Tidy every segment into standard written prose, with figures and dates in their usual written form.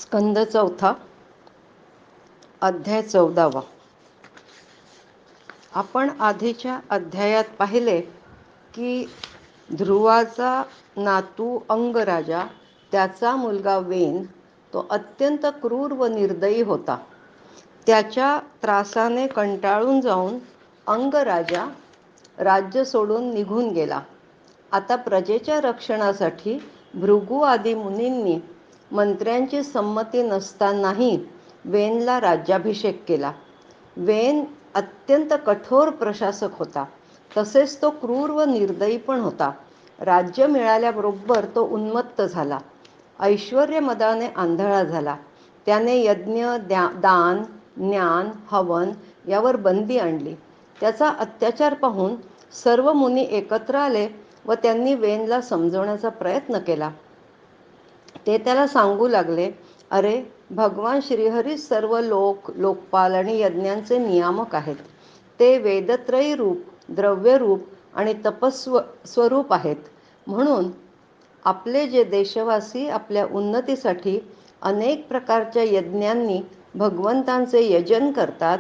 स्कंद चौथा, अध्याय 14वा. आपण आधीच्या अध्यायात पाहिले की ध्रुवाचा नातू अंगराजा, त्याचा मुलगा वेन, तो अत्यंत क्रूर व निर्दयी होता. त्याच्या त्रासाने कंटाळून जाऊन अंगराजा राज्य सोडून निघून गेला. आता प्रजेच्या रक्षणासाठी भृगू आदी मुनींनी मंत्र्यांची संमती नसतानाही वेनला राज्याभिषेक केला. वेन अत्यंत कठोर प्रशासक होता, तसेच तो क्रूर व निर्दयी पण होता. राज्य मिळाल्याबरोबर तो उन्मत्त झाला, ऐश्वर्य मदाने आंधळा झाला. त्याने यज्ञ, दान, ज्ञान, हवन यावर बंदी आणली. त्याचा अत्याचार पाहून सर्व मुनी एकत्र आले व त्यांनी वेनला समजवण्याचा प्रयत्न केला. ते त्याला सांगू लागले, अरे, भगवान श्रीहरी सर्व लोकपाल आणि यज्ञांचे नियामक आहेत. ते वेदत्रयी रूप, द्रव्यरूप आणि स्वरूप आहेत. म्हणून आपले जे देशवासी आपल्या उन्नतीसाठी अनेक प्रकारच्या यज्ञांनी भगवंतांचे यजन करतात,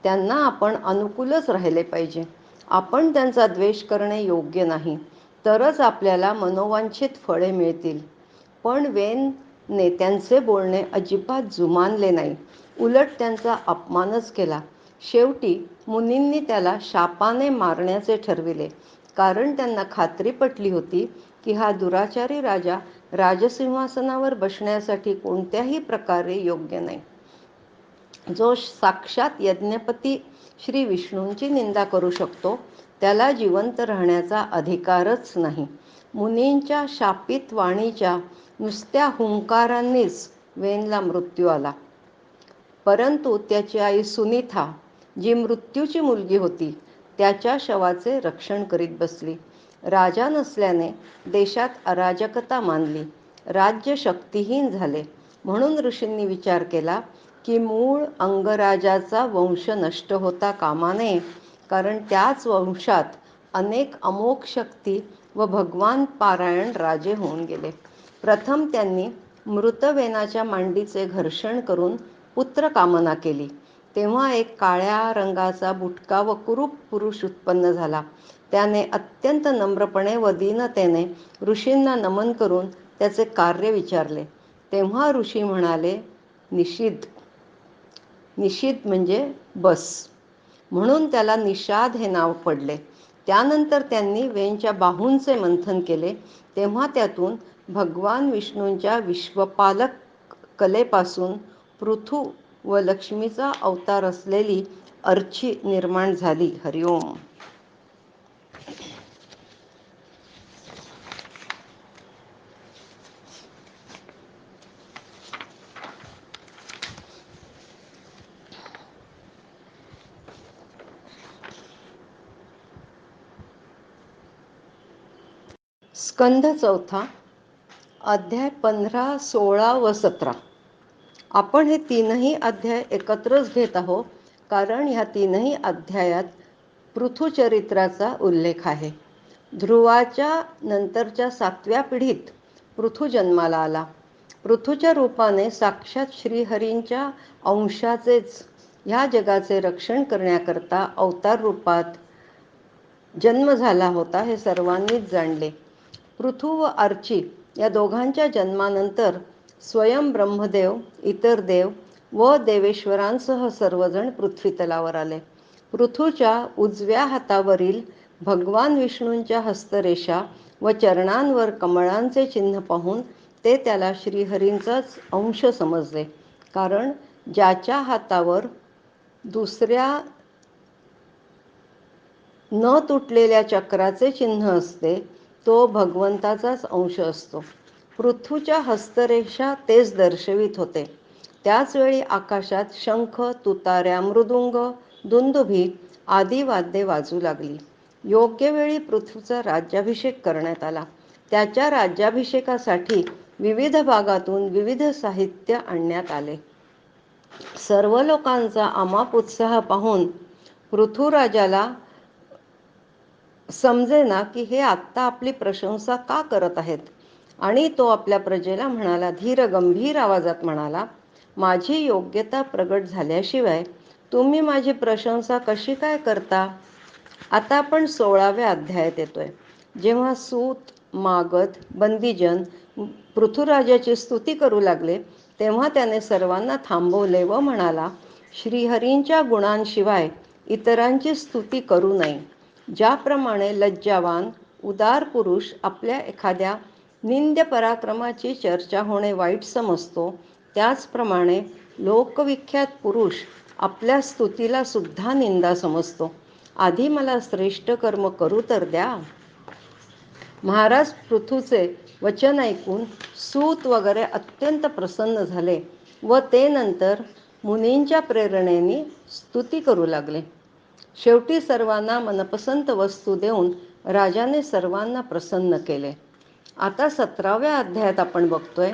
त्यांना आपण अनुकूलच राहिले पाहिजे. आपण त्यांचा द्वेष करणे योग्य नाही, तरच आपल्याला मनोवांछित फळे मिळतील. पण वेनने त्यांचे बोलणे अजिबात जुमानले नाही, उलट त्यांचा अपमानच केला. शेवटी मुनींनी त्याला शापाने मारण्याचे ठरविले, कारण त्यांना खात्री पटली होती की हा दुराचारी राजा राजसिंहासनावर बसण्यासाठी कोणत्याही प्रकारे योग्य नाही. जो साक्षात यज्ञपती श्री विष्णूंची निंदा करू शकतो, त्याला जिवंत राहण्याचा अधिकारच नाही. मुनींच्या शापित वाणीच्या नुसत्या हुंकारांनीच वेनला मृत्यू आला. परंतु त्याची आई सुनीथा, जी मृत्यूची मुलगी होती, त्याच्या शवाचे रक्षण करीत बसली. राजा नसल्याने देशात अराजकता मानली, राज्य शक्तिहीन झाले. म्हणून ऋषींनी विचार केला की मूळ अंगराजाचा वंश नष्ट होता कामा नये, कारण त्याच वंशात अनेक अमोघ शक्ती व भगवान पारायण राजे होऊन गेले. प्रथम त्यांनी मृतवेनाच्या मांडीचे घर्षण करून पुत्र कामना केली. तेव्हा एक काळ्या रंगाचा बुटका व कुरूप पुरुष उत्पन्न झाला. त्याने अत्यंत नम्रपणे व दीनतेने ऋषींना नमन करून त्याचे कार्य विचारले. तेव्हा ऋषी म्हणाले, निषिद्ध. निषिद्ध म्हणजे बस, म्हणून त्याला निषाद हे नाव पडले. त्यानंतर त्यांनी वेनच्या बाहूंचे मंथन केले. तेव्हा त्यातून भगवान विष्णूंच्या विश्वपालक कलेपासून पृथु व लक्ष्मीचा अवतार असलेली अर्ची निर्माण झाली. हरिओम. स्कंद चौथा, अध्याय 15, 16 व 17. आपण हे तीनही अध्याय एकत्रच घेत आहोत, कारण ह्या तीनही अध्यायात पृथुचरित्राचा उल्लेख आहे. ध्रुवाच्या नंतरच्या 7व्या पिढीत पृथु जन्माला आला. पृथूच्या रूपाने साक्षात श्रीहरींच्या अंशाचेच ह्या जगाचे रक्षण करण्याकरता अवतार रूपात जन्म झाला होता, हे सर्वांनीच जाणले. पृथु व अर्ची या दोघांच्या जन्मानंतर स्वयं ब्रह्मदेव, इतर देव व देवेश्वरांसह सर्वजण पृथ्वीतलावर आले. पृथूच्या उजव्या हातावरील भगवान विष्णूंच्या हस्तरेषा व चरणांवर कमळांचे चिन्ह पाहून ते त्याला श्रीहरींचाच अंश समजले, कारण ज्याच्या हातावर दुसऱ्या न तुटलेल्या चक्राचे चिन्ह असते, तो भगवंताचाच अंश असतो. पृथ्वीच्या हस्तरेषा तेच दर्शवित होते. त्याचवेळी आकाशात शंख, तुताऱ्या, मृदुंग, दुंदुभी आदी वाद्ये वाजू लागली. योग्य वेळी पृथ्वीचा राज्याभिषेक करण्यात आला. त्याच्या राज्याभिषेकासाठी विविध भागातून विविध साहित्य आणण्यात आले. सर्व लोकांचा अमाप उत्साह पाहून पृथुराजाला समजेना की हे आत्ता आपली प्रशंसा का करत आहेत. आणि तो आपल्या प्रजेला म्हणाला, धीर गंभीर आवाजात म्हणाला, माझी योग्यता प्रगट झाल्याशिवाय तुम्ही माझी प्रशंसा कशी काय करता? आता आपण 16व्या अध्यायात येतोय. जेव्हा सूत, मागध, बंदीजन पृथुराजाची स्तुती करू लागले, तेव्हा त्याने सर्वांना थांबवले व म्हणाला, श्रीहरींच्या गुणांशिवाय इतरांची स्तुती करू नये. ज्याप्रमाणे लज्जावान उदार पुरुष आपल्या एखाद्या निंद्य पराक्रमाची चर्चा होणे वाईट समजतो, त्याचप्रमाणे लोकविख्यात पुरुष आपल्या स्तुतीला सुद्धा निंदा समजतो. आधी मला श्रेष्ठ कर्म करू तर द्या. महाराज पृथूचे वचन ऐकून सूत वगैरे अत्यंत प्रसन्न झाले व ते नंतर मुनींच्या प्रेरणेने स्तुती करू लागले. शेवटी सर्वांना मनपसंत वस्तू देऊन राजाने सर्वांना प्रसन्न केले. आता 17व्या अध्यायात आपण बघतोय.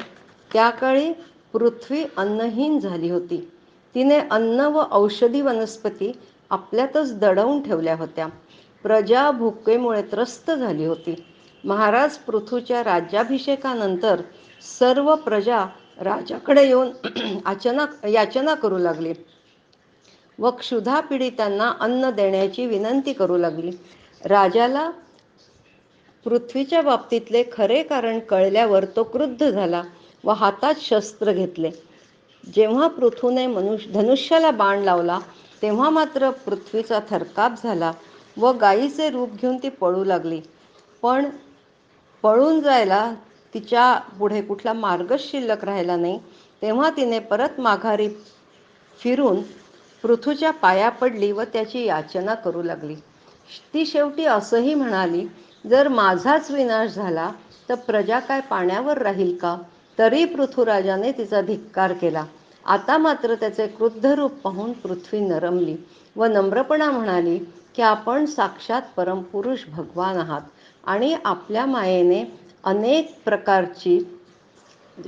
त्याकाळी पृथ्वी अन्नहीन झाली होती. तिने अन्न व औषधी वनस्पती आपल्यातच दडवून ठेवल्या होत्या. प्रजा भुकेमुळे त्रस्त झाली होती. महाराज पृथूच्या राज्याभिषेकानंतर सर्व प्रजा राजाकडे येऊन याचना करू लागली व क्षुधा पीडितांना अन्न देण्याची विनंती करू लागली. राजाला पृथ्वीच्या बाबतीतले खरे कारण कळल्यावर तो क्रुद्ध झाला व हातात शस्त्र घेतले. जेव्हा पृथूने धनुष्याला बाण लावला, तेव्हा मात्र पृथ्वीचा थरकाप झाला व गायीचे रूप घेऊन ती पळू लागली. पण पळून जायला तिच्या पुढे कुठला मार्गच शिल्लक राहिला नाही. तेव्हा तिने परत माघारी फिरून पृथूच्या पाया पडली व त्याची याचना करू लागली. ती शेवटी असंही म्हणाली, जर माझाच विनाश झाला तर प्रजा काय पाण्यावर राहील का? तरी पृथुराजाने तिचा धिक्कार केला. आता मात्र त्याचे क्रुद्ध रूप पाहून पृथ्वी नरमली व नम्रपणा म्हणाली की आपण साक्षात परमपुरुष भगवान आहात आणि आपल्या मायेने अनेक प्रकारची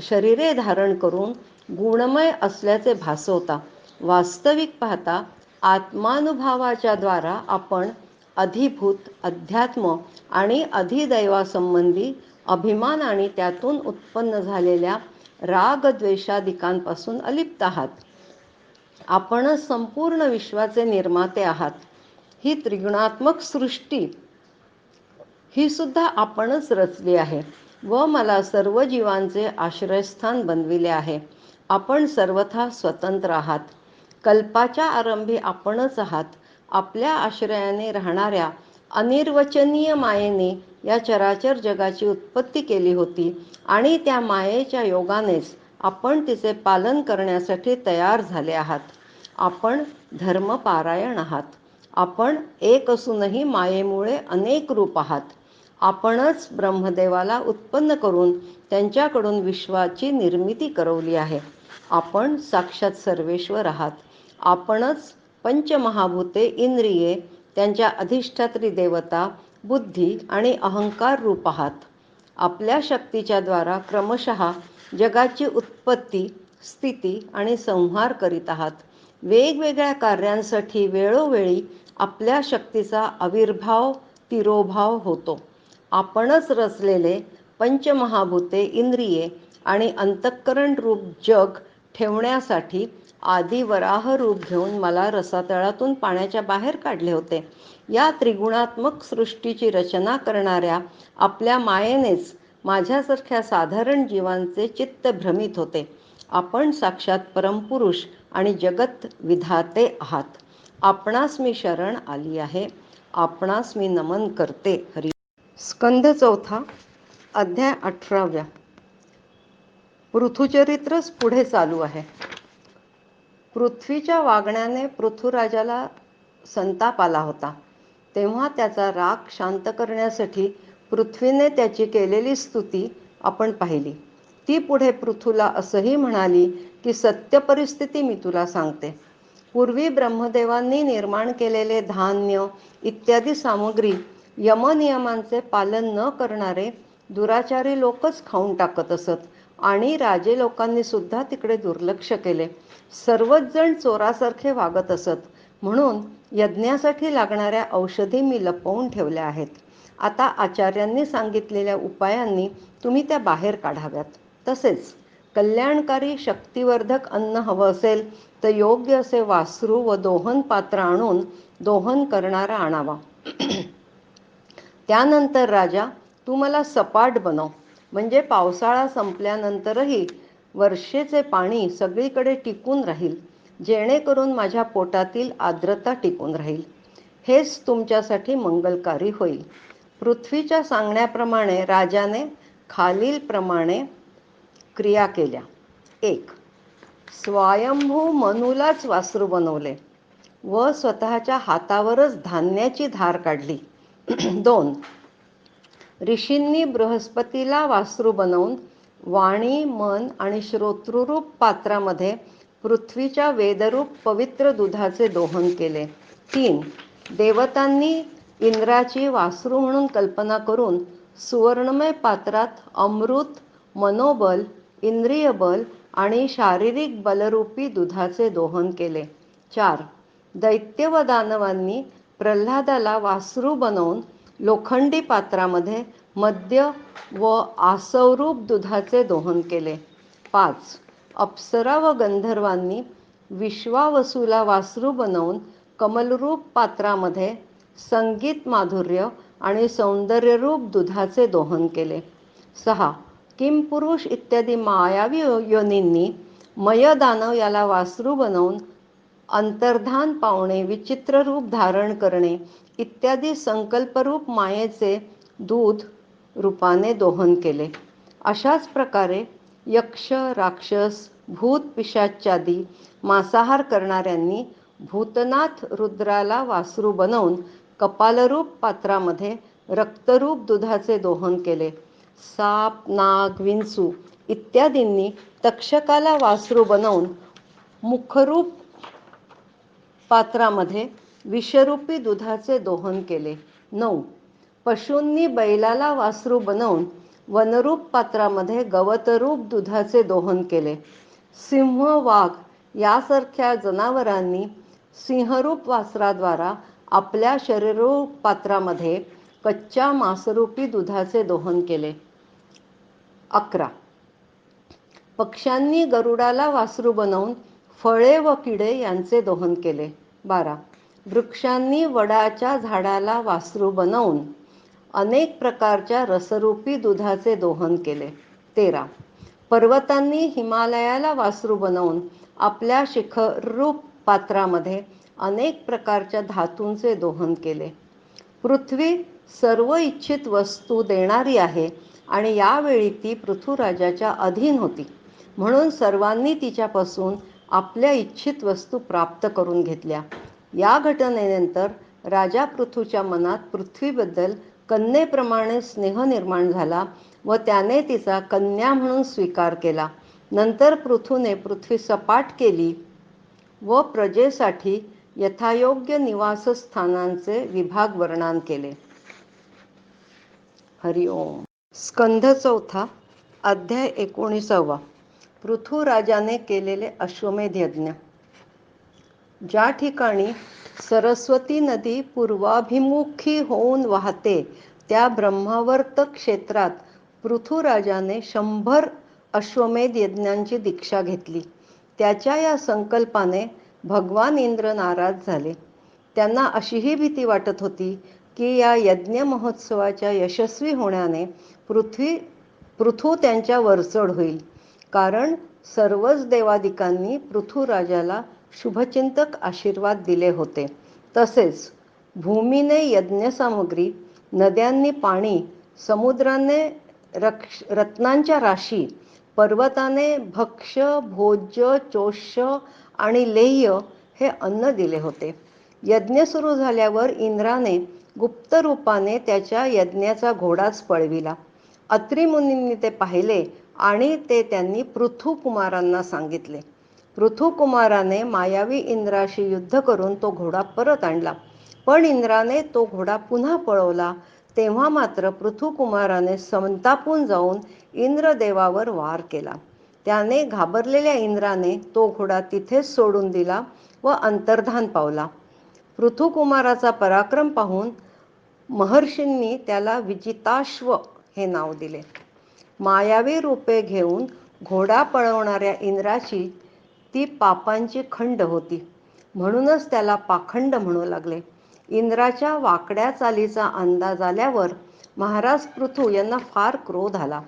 शरीरे धारण करून गुणमय असल्याचे भासवता. वास्तविक पाहता आत्मानुभावाच्या द्वारा आपण अधिभूत, अध्यात्म आणि अधिदैवासंबंधी अभिमान आणि त्यातून उत्पन्न झालेल्या रागद्वेषादिकांपासून अलिप्त आहात. आपणच संपूर्ण विश्वाचे निर्माते आहात. ही त्रिगुणात्मक सृष्टी ही सुद्धा आपणच रचली आहे व मला सर्व जीवांचे आश्रयस्थान बनविले आहे. आपण सर्वथा स्वतंत्र आहात. कल्पाच्या आरंभी आपणच आहात. आपल्या आश्रयाने राहणाऱ्या अनिर्वचनीय मायेने या चराचर जगाची उत्पत्ती केली होती आणि त्या मायेच्या योगानेच आपण तिचे पालन करण्यासाठी तयार झाले आहात. आपण धर्मपारायण आहात. आपण एक असूनही मायेमुळे अनेक रूप आहात. आपणच ब्रह्मदेवाला उत्पन्न करून त्यांच्याकडून विश्वाची निर्मिती करवली आहे. आपण साक्षात सर्वेश्वर आहात. आपणच पंचमहाभूते, इंद्रिये, त्यांच्या अधिष्ठात्री देवता, बुद्धी आणि अहंकार रूप आहात. आपल्या शक्तीच्या द्वारा क्रमशः जगाची उत्पत्ती, स्थिती आणि संहार करीत आहात. वेगवेगळ्या कार्यांसाठी वेळोवेळी आपल्या शक्तीचा आविर्भाव, तिरोभाव होतो. आपणच रचलेले पंचमहाभूते, इंद्रिये आणि अंतःकरण रूप जग ठेवण्यासाठी आधी वराह रूप घेऊन मला रसातळातून पाण्याच्या बाहेर काढले होते. या त्रिगुणात्मक सृष्टीची रचना करणाऱ्या आपल्या मायेनेच माझ्यासारख्या साधारण जीवांचे चित्त भ्रमित होते. आपण साक्षात परमपुरुष आणि जगत विधाते आहात. आपणास मी शरण आली आहे. आपणास मी नमन करते. हरी. स्कंध 4 अध्याय 18. पृथुचरित्रच पुढे चालू आहे. पृथ्वीच्या वागण्याने पृथुराजाला संताप आला होता. तेव्हा त्याचा राग शांत करण्यासाठी पृथ्वीने त्याची केलेली स्तुती आपण पाहिली. ती पुढे पृथूला असंही म्हणाली की सत्य परिस्थिती मी तुला सांगते. पूर्वी ब्रह्मदेवांनी निर्माण केलेले धान्य इत्यादी सामग्री यमनियमांचे पालन न करणारे दुराचारी लोकच खाऊन टाकत असत आणि राजे लोकांनी सुद्धा तिकडे दुर्लक्ष केले. सर्वच जण चोरासारखे वागत असत. म्हणून यज्ञासाठी लागणाऱ्या औषधी मी लपवून ठेवल्या आहेत. आता आचार्यांनी सांगितलेल्या उपायांनी तुम्ही त्या बाहेर काढाव्यात. तसेच कल्याणकारी शक्तिवर्धक अन्न हवं असेल तर योग्य असे वासरू व दोहन पात्र आणून दोहन करणारा आणावा. त्यानंतर राजा, तू मला सपाट बनव, म्हणजे पावसाळा संपल्यानंतरही वर्षेचे पाणी सगळीकडे टिकून राहील, जेणेकरून माझ्या पोटातील आर्द्रता टिकून राहील. हेच तुमच्यासाठी मंगलकारी होईल. पृथ्वीच्या सांगण्याप्रमाणे राजाने खालीलप्रमाणे क्रिया केल्या. 1. स्वयंभू मनूलाच वासरू बनवले व स्वतःच्या हातावरच धान्याची धार काढली. 2. ऋषींनी बृहस्पतीला वासरू बनवून वाणी, मन आणि श्रोतृरूप पात्रामध्ये पृथ्वीच्या वेदरूप पवित्र दुधाचे दोहन केले. 3. देवतांनी इंद्राची वासरू म्हणून कल्पना करून सुवर्णमय पात्रात अमृत, मनोबल, इंद्रिय बल आणि शारीरिक बलरूपी दुधाचे दोहन केले. 4. दैत्य व दानवांनी प्रल्हादाला वासरू बनवून लोखंडी पात्रामध्ये मद्य व आसवरूप दुधाचे दोहन केले. 5. अप्सरा व गंधर्वांनी विश्वावसूला वासरू बनवून कमलरूप पात्रामध्ये संगीत माधुर्य आणि सौंदर्यरूप दुधाचे दोहन केले. 6. किमपुरुष इत्यादी मायावी योनींनी मयदानव याला वासरू बनवून अंतर्धान पावणे, विचित्र रूप धारण करणे इत्यादी संकल्परूप मायेचे दूध रूपाने दोहन केले. अशाच प्रकारे यक्ष, राक्षस, भूत, पिशाचादी मांसाहार करणाऱ्यांनी भूतनाथ रुद्राला वासरू बनवून कपालरूप पात्रामध्ये रक्तरूप दुधाचे दोहन केले. साप, नाग, विंचू इत्यादींनी तक्षकाला वासरू बनवून मुखरूप पात्रामध्ये विषरूपी दुधाचे दोहन केले. 9. पशूंनी बैलाला वासरू बनवून वनरूप पात्रामध्ये गवतरूप दुधाचे दोहन केले. सिंह, वाघ यासारख्या जनावरांनी सिंहरूप वासराद्वारा आपल्या शरीररूप पात्रामध्ये कच्च्या मांसरूपी दुधाचे दोहन केले. 11. पक्ष्यांनी गरुडाला वासरू बनवून फळे व किडे यांचे दोहन केले. 12. वृक्षांनी वडाच्या झाडाला वासरू बनवून अनेक प्रकारच्या रसरूपी दुधाचे दोहन केले. 13. पर्वतांनी हिमालयाला वासरू बनवून आपल्या शिखररूप पात्रामध्ये अनेक प्रकारच्या धातूंचे दोहन केले. पृथ्वी सर्व इच्छित वस्तू देणारी आहे आणि यावेळी ती पृथुराजाच्या अधीन होती, म्हणून सर्वांनी तिच्यापासून आपल्या इच्छित वस्तू प्राप्त करून घेतल्या. या घटनेनंतर राजा पृथूच्या मनात पृथ्वीबद्दल कन्येप्रमाणे स्नेह निर्माण झाला व त्याने तिचा कन्या म्हणून स्वीकार केला. नंतर पृथूने पृथ्वी सपाट केली व प्रजेसाठी यथायोग्य निवासस्थानांचे विभाग वर्णन केले. हरि ओम. स्कंध 4 अध्याय 19. पृथुराजाने केलेले अश्वमेध यज्ञ. ज्या ठिकाणी सरस्वती नदी पूर्वाभिमुखी होऊन वाहते त्या ब्रह्मावर्त क्षेत्रात पृथुराजाने 100 अश्वमेध यज्ञांची दीक्षा घेतली. त्याच्या या संकल्पाने भगवान इंद्र नाराज झाले. त्यांना अशीही भीती वाटत होती की या यज्ञ महोत्सवाच्या यशस्वी होण्याने पृथू त्यांच्या वरचढ होईल, कारण सर्वच देवादिकांनी पृथुराजाला शुभचिंतक आशीर्वाद दिले होते. तसेच भूमीने यज्ञसामग्री, नद्यांनी पाणी, समुद्राने रत्नांच्या राशी, पर्वताने भक्ष्य, भोज्य, चोष्य आणि लेह्य हे अन्न दिले होते. यज्ञ सुरू झाल्यावर इंद्राने गुप्त रूपाने त्याच्या यज्ञाचा घोडाच पळविला. अत्री मुनींनी ते पाहिले आणि ते त्यांनी पृथु कुमारांना सांगितले. पृथु कुमाराने मायावी इंद्राशी युद्ध करून तो घोडा परत आणला, पण इंद्राने तो घोडा पुन्हा पळवला. तेव्हा मात्र पृथु कुमाराने संतापून जाऊन इंद्रदेवावर वार केला. त्याने घाबरलेल्या इंद्राने तो घोडा तिथेच सोडून दिला व अंतर्धान पावला. पृथु कुमाराचा पराक्रम पाहून महर्षींनी त्याला विजिताश्व हे नाव दिले. मायावी रूपे घेऊन घोडा पळवणाऱ्या इंद्राची ती पापांची खंड होती, म्हणूनच त्याला पाखंड म्हणू लागले. इंद्राच्या वाकड्या चालीचा अंदाज आल्यावर महाराज पृथू यांना फार क्रोध आला.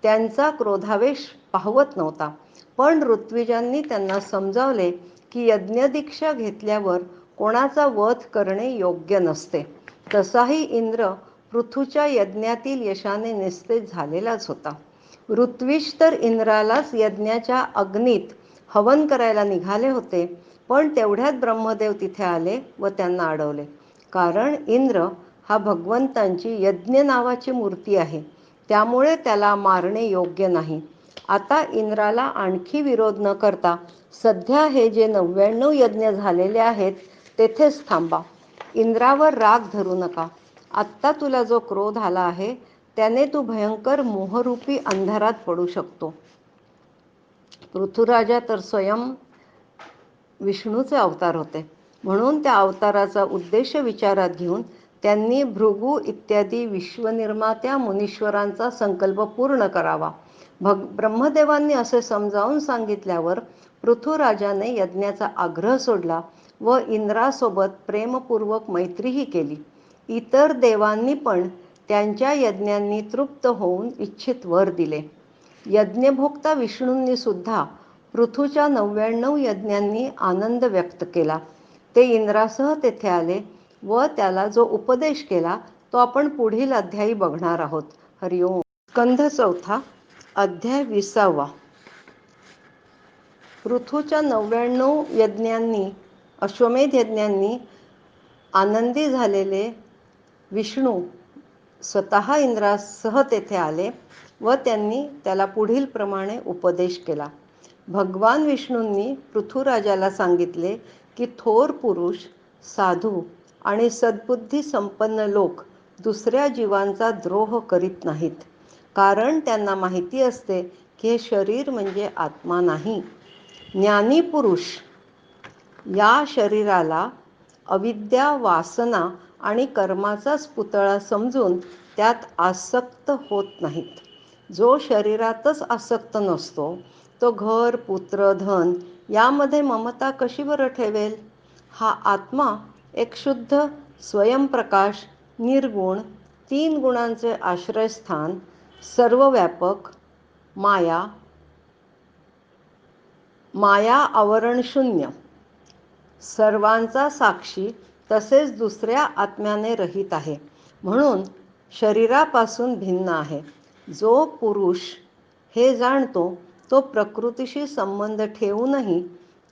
त्यांचा क्रोधावेश पाहवत नव्हता. पण ऋत्विजांनी त्यांना समजावले की यज्ञदीक्षा घेतल्यावर कोणाचा वध करणे योग्य नसते. तसाही इंद्र पृथूच्या यज्ञातील यशाने निस्तेज झालेलाच होता. ऋत्विज तर इंद्रालाच यज्ञाच्या अग्नीत हवन करायला निघाले होते, पण तेवढ्यात ब्रह्मदेव तिथे आले व त्यांना अडवले. कारण इंद्र हा भगवंतांची यज्ञ नावाची मूर्ती आहे, त्यामुळे त्याला मारणे योग्य नाही. आता इंद्राला आणखी विरोध न करता सध्या हे जे 99 यज्ञ झालेले आहेत तेथेच थांबा. इंद्रावर राग धरू नका. आत्ता तुला जो क्रोध आला आहे त्याने तू भयंकर मोहरूपी अंधारात पडू शकतो. पृथुराजा तर स्वयं विष्णूचे अवतार होते, म्हणून त्या अवताराचा उद्देश विचारात घेऊन त्यांनी भृगू इत्यादी विश्वनिर्मात्या मुनीश्वरांचा संकल्प पूर्ण करावा. ब्रह्मदेवांनी असे समजावून सांगितल्यावर पृथुराजाने यज्ञाचा आग्रह सोडला व इंद्रासोबत प्रेमपूर्वक मैत्रीही केली. इतर देवांनी पण त्यांच्या यज्ञांनी तृप्त होऊन इच्छित वर दिले. यज्ञभोक्ता विष्णूंनी सुद्धा पृथूच्या 99 यज्ञांनी आनंद व्यक्त केला. ते इंद्रासह तेथे आले व त्याला जो उपदेश केला तो आपण पुढील अध्यायी बघणार आहोत. हरिओम. स्कंध 4 अध्याय 20. पृथूच्या 99 यज्ञांनी अश्वमेध यज्ञांनी आनंदी झालेले विष्णू स्वतः इंद्रासह तेथे आले व त्यांनी त्याला पुढील प्रमाणे उपदेश केला. भगवान विष्णूंनी पृथुराजाला सांगितले की थोर पुरुष, साधू आणि सद्बुद्धी संपन्न लोक दुसऱ्या जीवांचा द्रोह करीत नाहीत, कारण त्यांना माहिती असते की हे शरीर म्हणजे आत्मा नाही. ज्ञानी पुरुष या शरीराला अविद्या, वासना आणि कर्माचाच पुतळा समजून त्यात आसक्त होत नाहीत. जो शरीरातच आसक्त नसतो तो घर, पुत्र, धन यामध्ये ममता कशी बरं ठेवेल? हा आत्मा एक शुद्ध, स्वयंप्रकाश, निर्गुण, 3 गुणांचे आश्रयस्थान, सर्वव्यापक, माया आवरणशून्य, सर्वांचा साक्षी तसेच दुसऱ्या आत्म्याने रहित आहे, म्हणून शरीरापासून भिन्न आहे. जो पुरुष हे जाणतो तो प्रकृतीशी संबंध ठेवूनही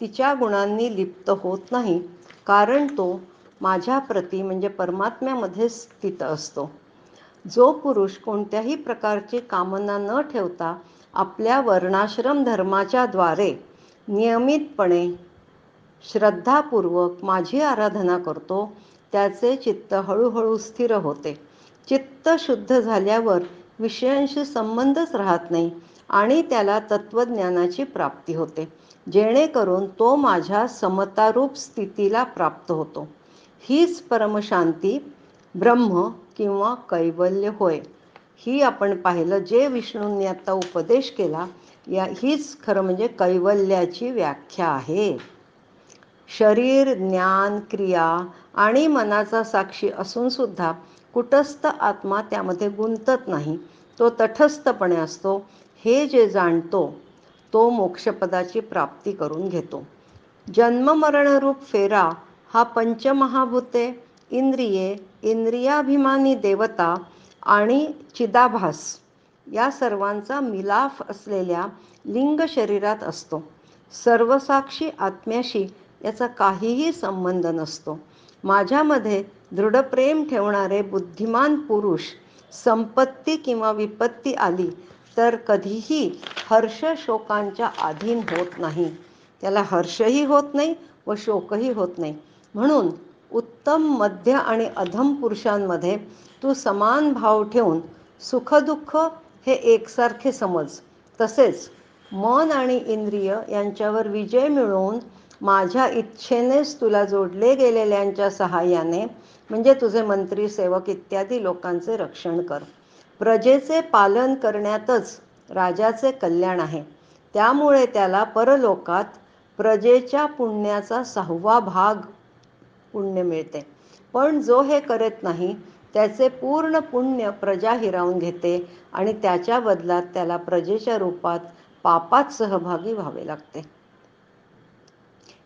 तिच्या गुणांनी लिप्त होत नाही, कारण तो माझ्या प्रती म्हणजे परमात्म्यामध्ये स्थित असतो. जो पुरुष कोणत्याही प्रकारची कामना न ठेवता आपल्या वर्णाश्रम धर्माच्या द्वारे नियमितपणे श्रद्धापूर्वक माझी आराधना करतो, त्याचे चित्त हळूहळू स्थिर होते. चित्त शुद्ध झाल्यावर विषयांशी संबंधच राहत नाही आणि त्याला तत्त्वज्ञानाची प्राप्ती होते, जेणेकरून तो माझ्या समतारूप स्थितीला प्राप्त होतो. हीच परमशांती, ब्रह्म किंवा कैवल्य होय. ही आपण पाहिलं जे विष्णूंनी आता उपदेश केला, हीच खरं म्हणजे कैवल्याची व्याख्या आहे. शरीर, ज्ञान, क्रिया आणि मनाचा साक्षी असून सुद्धा कुटस्थ आत्मा त्यामध्ये गुंतत नाही, तो तटस्थपणे असतो. हे जे जाणतो तो मोक्षपदाची प्राप्ती करून घेतो. जन्ममरणरूप फेरा हा पंचमहाभूते, इंद्रिये, इंद्रियाभिमानी देवता आणि चिदाभास या सर्वांचा मिलाफ असलेल्या लिंग शरीरात असतो. सर्वसाक्षी आत्म्याशी याचा काहीही संबंध नसतो. माझ्यामध्ये दृढप्रेम ठेवणारे बुद्धिमान पुरुष संपत्ती किंवा विपत्ती आली तर कधीही हर्ष शोकांच्या अधीन होत नाही. त्याला हर्षही होत नाही व शोकही होत नाही. म्हणून उत्तम, मध्य आणि अधम पुरुषांमध्ये तू समान भाव ठेवून सुखदुःख हे एकसारखे समज. तसेच मन आणि इंद्रिय यांच्यावर विजय मिळवून माझ्या इच्छेनेच तुला जोडले गेलेल्यांच्या सहाय्याने म्हणजे तुझे मंत्री, सेवक इत्यादी लोकांचे रक्षण कर. प्रजेचे पालन करण्यातच राजाचे कल्याण आहे. त्यामुळे त्याला परलोकात प्रजेच्या पुण्याचा 6वा भाग पुण्य मिळते. पण जो हे करत नाही त्याचे पूर्ण पुण्य प्रजा हिरावून घेते आणि त्याच्या बदल्यात त्याला प्रजेच्या रूपात पापात सहभागी व्हावे लागते.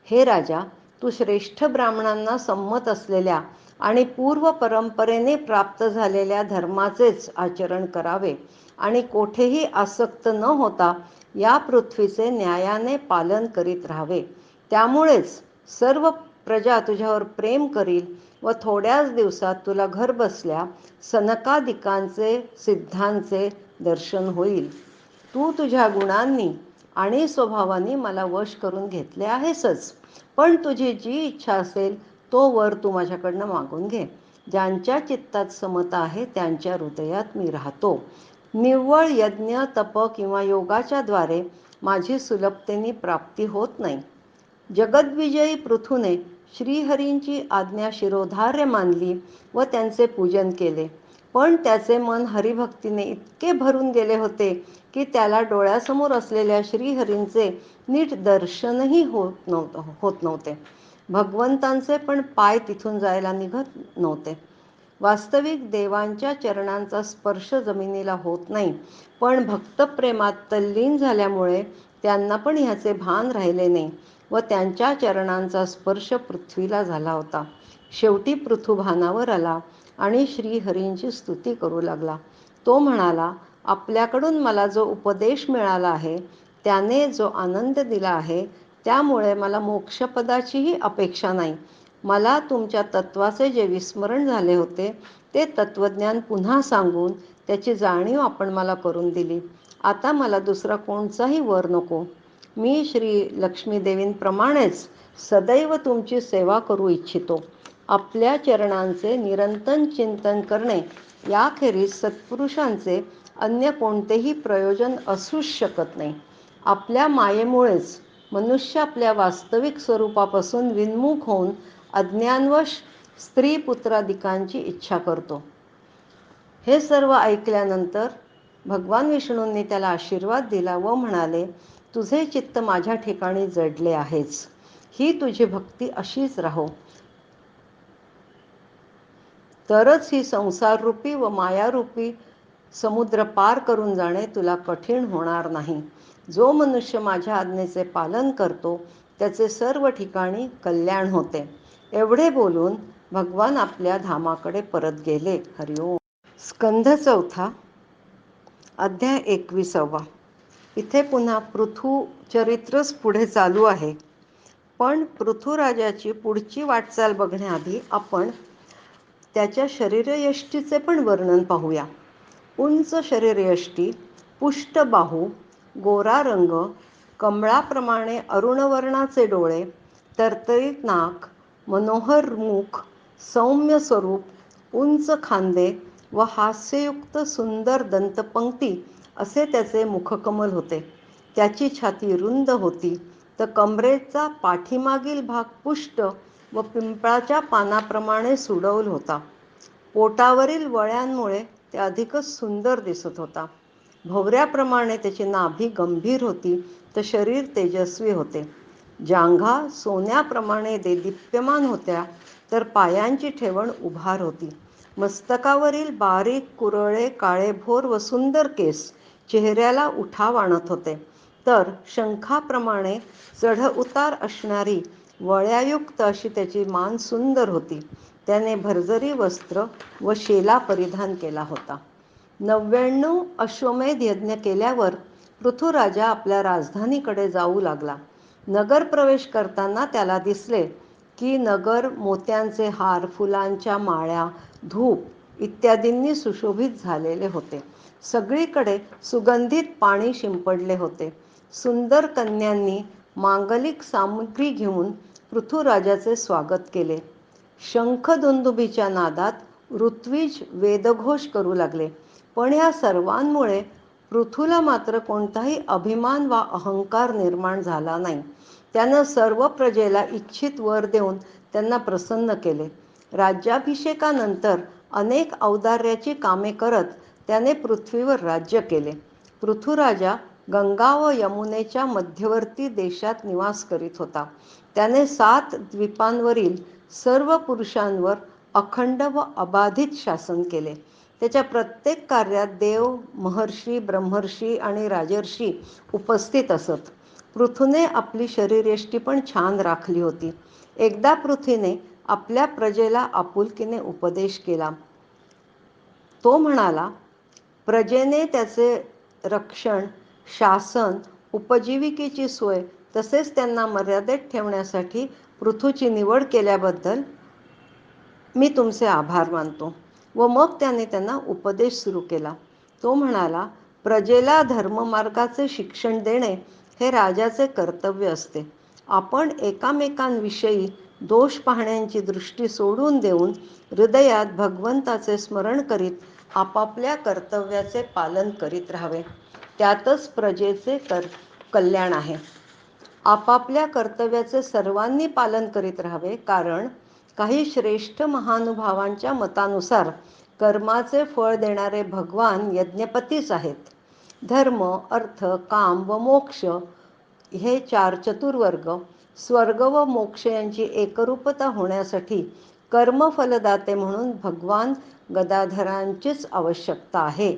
हे राजा, तू श्रेष्ठ ब्राह्मणांना संमत असलेल्या आणि पूर्व परंपरेने प्राप्त झालेल्या धर्माचेच आचरण करावे आणि कोठेही आसक्त न होता या पृथ्वीचे न्यायाने पालन करीत राहावे. त्यामुळेच सर्व प्रजा तुझ्यावर प्रेम करील व थोड्याच दिवसात तुला घर बसल्या सनकादिकांचे सिद्धांचे दर्शन होईल. तू तुझ्या गुणांनी आणि स्वभावाने मला वश करून घेतले आहेसच, पण तुझी जी इच्छा असेल तो वर तू माझ्याकडनं मागून घे. ज्यांच्या चित्तात समता आहे त्यांच्या हृदयात मी राहतो. निव्वळ यज्ञ, तप किंवा योगाच्या द्वारे माझी सुलभतेने प्राप्ती होत नाही. जगद्विजयी पृथूने श्रीहरींची आज्ञा शिरोधार्य मानली व त्यांचे पूजन केले. पण त्याचे मन हरिभक्तीने इतके भरून गेले होते की त्याला डोळ्यासमोर असलेल्या श्रीहरींचे नीट दर्शनही होत नव्हते. भगवंतांचे पण पाय तिथून जायला निघत नव्हते. वास्तविक देवांच्या चरणांचा स्पर्श जमिनीला होत नाही, पण भक्तप्रेमात तल्लीन झाल्यामुळे त्यांना पण ह्याचे भान राहिले नाही व त्यांच्या चरणांचा स्पर्श पृथ्वीला झाला होता. शेवटी पृथू भानावर आला आणि श्रीहरींची स्तुती करू लागला. तो म्हणाला, आपल्याकडून मला जो उपदेश मिळाला आहे त्याने जो आनंद दिला आहे त्यामुळे मला मोक्षपदाचीही अपेक्षा नाही. मला तुमच्या तत्वाचे जे विस्मरण झाले होते ते तत्वज्ञान पुन्हा सांगून त्याची जाणीव आपण मला करून दिली. आता मला दुसरा कोणताही वर नको. मी श्री लक्ष्मीदेवींप्रमाणेच सदैव तुमची सेवा करू इच्छितो. आपल्या चरणांचे निरंतर चिंतन करणे याखेरीज सत्पुरुषांचे अन्य कोणतेही प्रयोजन असूच शकत नाही. आपल्या मायेमुळेच मनुष्य आपल्या वास्तविक स्वरूपापासून विन्मुख होऊन अज्ञानवश स्त्री पुत्रादिकांची इच्छा करतो. हे सर्व ऐकल्यानंतर भगवान विष्णूंनी त्याला आशीर्वाद दिला व म्हणाले, तुझे चित्त माझ्या ठिकाणी जडले आहेच. ही तुझी भक्ती अशीच राहो, तरच ही संसाररूपी व मायारूपी समुद्र पार करून जाणे तुला कठीण होणार नाही. जो मनुष्य माझ्या आज्ञेचे पालन करतो त्याचे सर्व ठिकाणी कल्याण होते. एवढे बोलून भगवान आपल्या धामाकडे परत गेले. हरिओम. स्कंध 4, अध्याय 21. इथे पुन्हा पृथू चरित्रच पुढे चालू आहे. पण पृथुराजाची पुढची वाटचाल बघण्याआधी आपण त्याच्या शरीरयष्टीचे पण वर्णन पाहूया. उंच शरीरयष्टी, पुष्ट बाहू, गोरा रंग, कमळाप्रमाणे अरुणवर्णाचे डोळे, तरतरीत नाक, मनोहर मुख, सौम्य स्वरूप, उंच खांदे व हास्ययुक्त सुंदर दंतपंक्ती असे त्याचे मुखकमल होते. त्याची छाती रुंद होती तर कमरेचा पाठीमागील भाग पुष्ट व पिंपळाच्या पानाप्रमाणे सुडौल होता. पोटावरील वळ्यांमुळे ते अधिकच सुंदर दिसत होता. भोवऱ्याप्रमाणे त्याची नाभी गंभीर होती तर शरीर तेजस्वी होते. जांघा सोन्याप्रमाणे देदीप्यमान होत्या तर पायांची ठेवण उभार होती. मस्तकावरील बारीक कुरळे काळेभोर व सुंदर केस चेहऱ्याला उठाव आणत होते, तर शंखाप्रमाणे चढउतार असणारी वळ्यायुक्त अशी त्याची मान सुंदर होती. त्याने भरजरी वस्त्र व शेला परिधान केला होता. 99 अश्वमेध यज्ञ केल्यावर पृथुराजा आपल्या राजधानीकडे जाऊ लागला. नगर प्रवेश करताना त्याला दिसले की नगर मोत्यांचे हार, फुलांच्या माळ्या, धूप इत्यादींनी सुशोभित झालेले होते. सगळीकडे सुगंधित पाणी शिंपडले होते. सुंदर कन्यांनी मांगलिक सामग्री घेऊन पृथुराजाचे स्वागत केले. शंखदुंदुभीच्या नादात ऋत्विज वेदघोष करू लागले. पण या सर्वांमुळे पृथूला मात्र कोणताही अभिमान वा अहंकार निर्माण झाला नाही. त्यानं सर्व प्रजेला इच्छित वर देऊन त्यांना प्रसन्न केले. राज्याभिषेकानंतर अनेक औदार्याची कामे करत त्याने पृथ्वीवर राज्य केले. पृथुराजा गंगा व यमुनेच्या मध्यवर्ती देशात निवास करीत होता. त्याने 7 द्वीपांवरील सर्व पुरुषांवर अखंड व अबाधित शासन केले. त्याच्या प्रत्येक कार्यात देव, महर्षी, ब्रह्मर्षी आणि राजर्षी उपस्थित असत. पृथूने आपली शरीरयष्टी पण छान राखली होती. एकदा पृथ्वीने आपल्या प्रजेला आपुलकीने उपदेश केला. तो म्हणाला, प्रजेने त्याचे रक्षण, शासन, उपजीविकेची सोय तसेच त्यांना मर्यादेत ठेवण्यासाठी पृथूची निवड केल्याबद्दल मी तुमचे आभार मानतो. व मग त्याने त्यांना उपदेश सुरू केला. तो म्हणाला, प्रजेला धर्ममार्गाचे शिक्षण देणे हे राजाचे कर्तव्य असते. आपण एकामेकांविषयी दोष पाहण्याची दृष्टी सोडून देऊन हृदयात भगवंताचे स्मरण करीत आपापल्या कर्तव्याचे पालन करीत राहावे. त्यातच प्रजेचे कल्याण आहे. आपापल्या कर्तव्याचे सर्वांनी पालन करीत राहावे, कारण काही श्रेष्ठ महानुभावांच्या मतानुसार कर्माचे फळ देणारे भगवान यज्ञपतीच आहेत. धर्म, अर्थ, काम व मोक्ष हे 4 चतुर्वर्ग, स्वर्ग व मोक्ष यांची एकरूपता होण्यासाठी कर्मफलदाते म्हणून भगवान गदाधरांचीच आवश्यकता आहे.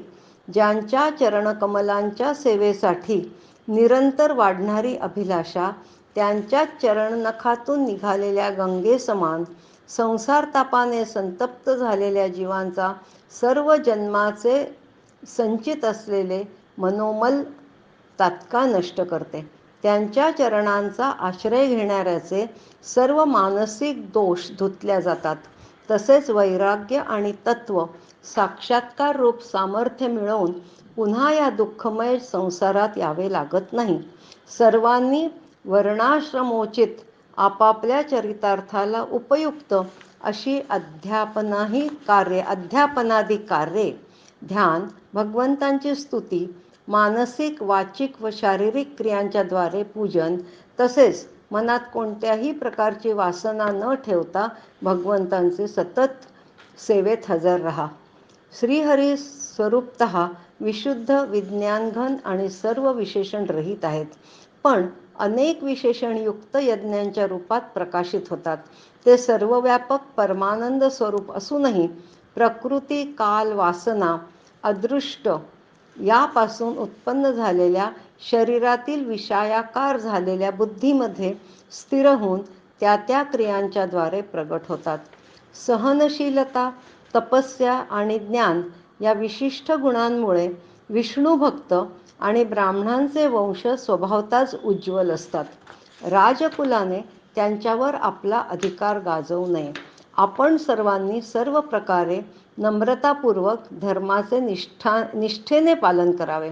ज्यांच्या चरणकमलांच्या सेवेसाठी निरंतर वाढणारी अभिलाषा त्यांच्या चरणनखातून निघालेल्या गंगेसमान संसार तापाने संतप्त झालेल्या जीवांचा सर्व जन्माचे संचित असलेले मनोमल तात्काळ नष्ट करते. त्यांच्या चरणांचा आश्रय घेणाऱ्याचे सर्व मानसिक दोष धुतल्या जातात. तसेच वैराग्य आणि तत्व साक्षात्कार रूप सामर्थ्य मिळवून पुन्हा या दुःखमय संसारात यावे लागत नाही. सर्वांनी वर्णाश्रमोचित आपापल्या चरितार्थाला उपयुक्त अशी अध्यापनादी कार्ये, ध्यान, भगवंतांची स्तुती, मानसिक, वाचिक व शारीरिक क्रियांच्या द्वारे पूजन, तसेच मनात कोणत्याही प्रकारची वासना न ठेवता भगवंतांचे सतत सेवेत हजर रहा. श्रीहरी स्वरूपतः विशुद्ध, विज्ञानघन आणि सर्व विशेषण रहित आहेत, पण अनेक विशेषणयुक्त यज्ञांच्या रूपात प्रकाशित होतात. ते सर्वव्यापक परमानंद स्वरूप असूनही प्रकृती, काल, वासना, अदृष्ट यापासून उत्पन्न झालेल्या शरीरातील विषयाकार झालेल्या बुद्धीमध्ये स्थिर होऊन त्या क्रियांच्या द्वारे प्रगट होतात. सहनशीलता, तपस्या आणि ज्ञान या विशिष्ट गुणांमुळे विष्णुभक्त आणि ब्राह्मणांचे वंश स्वभावतःच उज्ज्वल असतात. राजकुलाने त्यांच्यावर आपला अधिकार गाजवू नये. आपण सर्वांनी सर्व प्रकारे नम्रतापूर्वक धर्माचे निष्ठेने पालन करावे.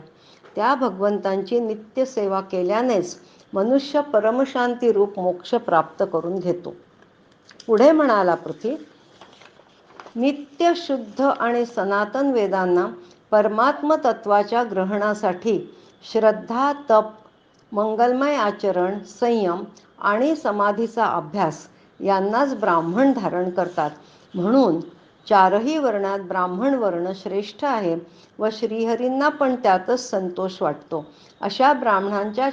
त्या भगवंतांची नित्य सेवा केल्यानेच मनुष्य परमशांती रूप मोक्ष प्राप्त करून घेतो. पुढे म्हणाला पृथ्वी, नित्य, शुद्ध आणि सनातन वेदांना परमात्म तत्वाच्या ग्रहणासाठी श्रद्धा, तप, मंगलमय आचरण, संयम आणि समाधीचा अभ्यास यांनाच ब्राह्मण धारण करतात. म्हणून 4ही वर्णात ब्राह्मण वर्ण श्रेष्ठ आहे व श्रीहरींना पण त्यातच संतोष वाटतो. अशा ब्राह्मणांच्या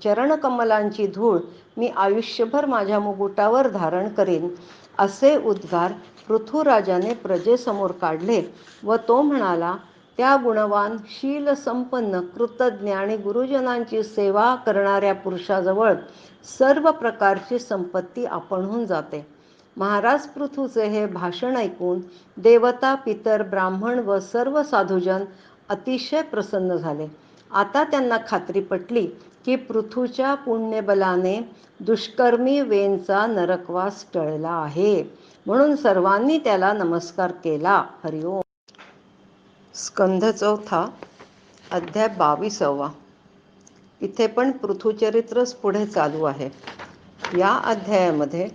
चरणकमलांची धूळ मी आयुष्यभर माझ्या मुकुटावर धारण करीन, असे उद्गार पृथुराजाने प्रजेसमोर काढले व तो म्हणाला, त्या गुणवान, शीलसंपन्न, कृतज्ञ आणि गुरुजनांची सेवा करणाऱ्या पुरुषाजवळ सर्व प्रकारची संपत्ती आपणहून जाते. महाराज पृथूचे हे भाषण ऐकून देवता, पितर, ब्राह्मण व सर्व साधुजन अतिशय प्रसन्न झाले. आता त्यांना खात्री पटली की पृथूच्या पुण्यबलाने दुष्कर्मी वेनचा नरकवास टळला आहे. म्हणून सर्वांनी त्याला नमस्कार केला. हरिओम. स्कंध 4, अध्याय 22. इथे पण पृथुचरित्रच पुढे चालू आहे. या अध्यायामध्ये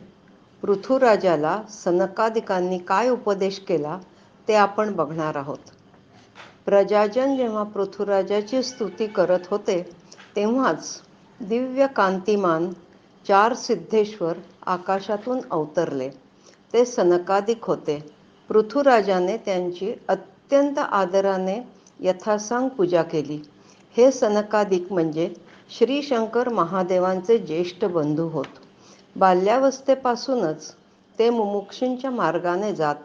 पृथुराजाला सनकादिकांनी काय उपदेश केला ते आपण बघणार आहोत. प्रजाजन जेव्हा पृथुराजाची स्तुती करत होते तेव्हाच दिव्य कांतिमान 4 सिद्धेश्वर आकाशातून अवतरले. ते सनकादिक होते. पृथुराजाने त्यांची अत्यंत आदराने यथासांग पूजा केली. हे सनकादिक म्हणजे श्री शंकर महादेवांचे ज्येष्ठ बंधू होत. बाल्यावस्थेपासूनच ते मुमुक्षूंच्या मार्गाने जात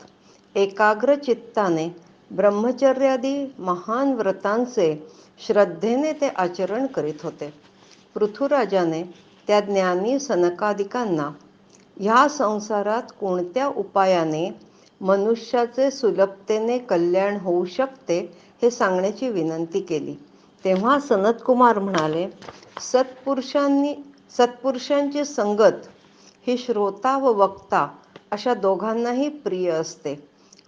एकाग्र चित्ताने ब्रह्मचर्यादी महान व्रतांचे श्रद्धेने ते आचरण करीत होते. पृथुराजाने त्या ज्ञानी सनकादिकांना ह्या संसारात कोणत्या उपायाने मनुष्याचे सुलभतेने कल्याण होऊ शकते हे सांगण्याची विनंती केली. तेव्हा सनतकुमार म्हणाले, सत्पुरुषांची संगत ही श्रोता व वक्ता अशा दोघांनाही प्रिय असते.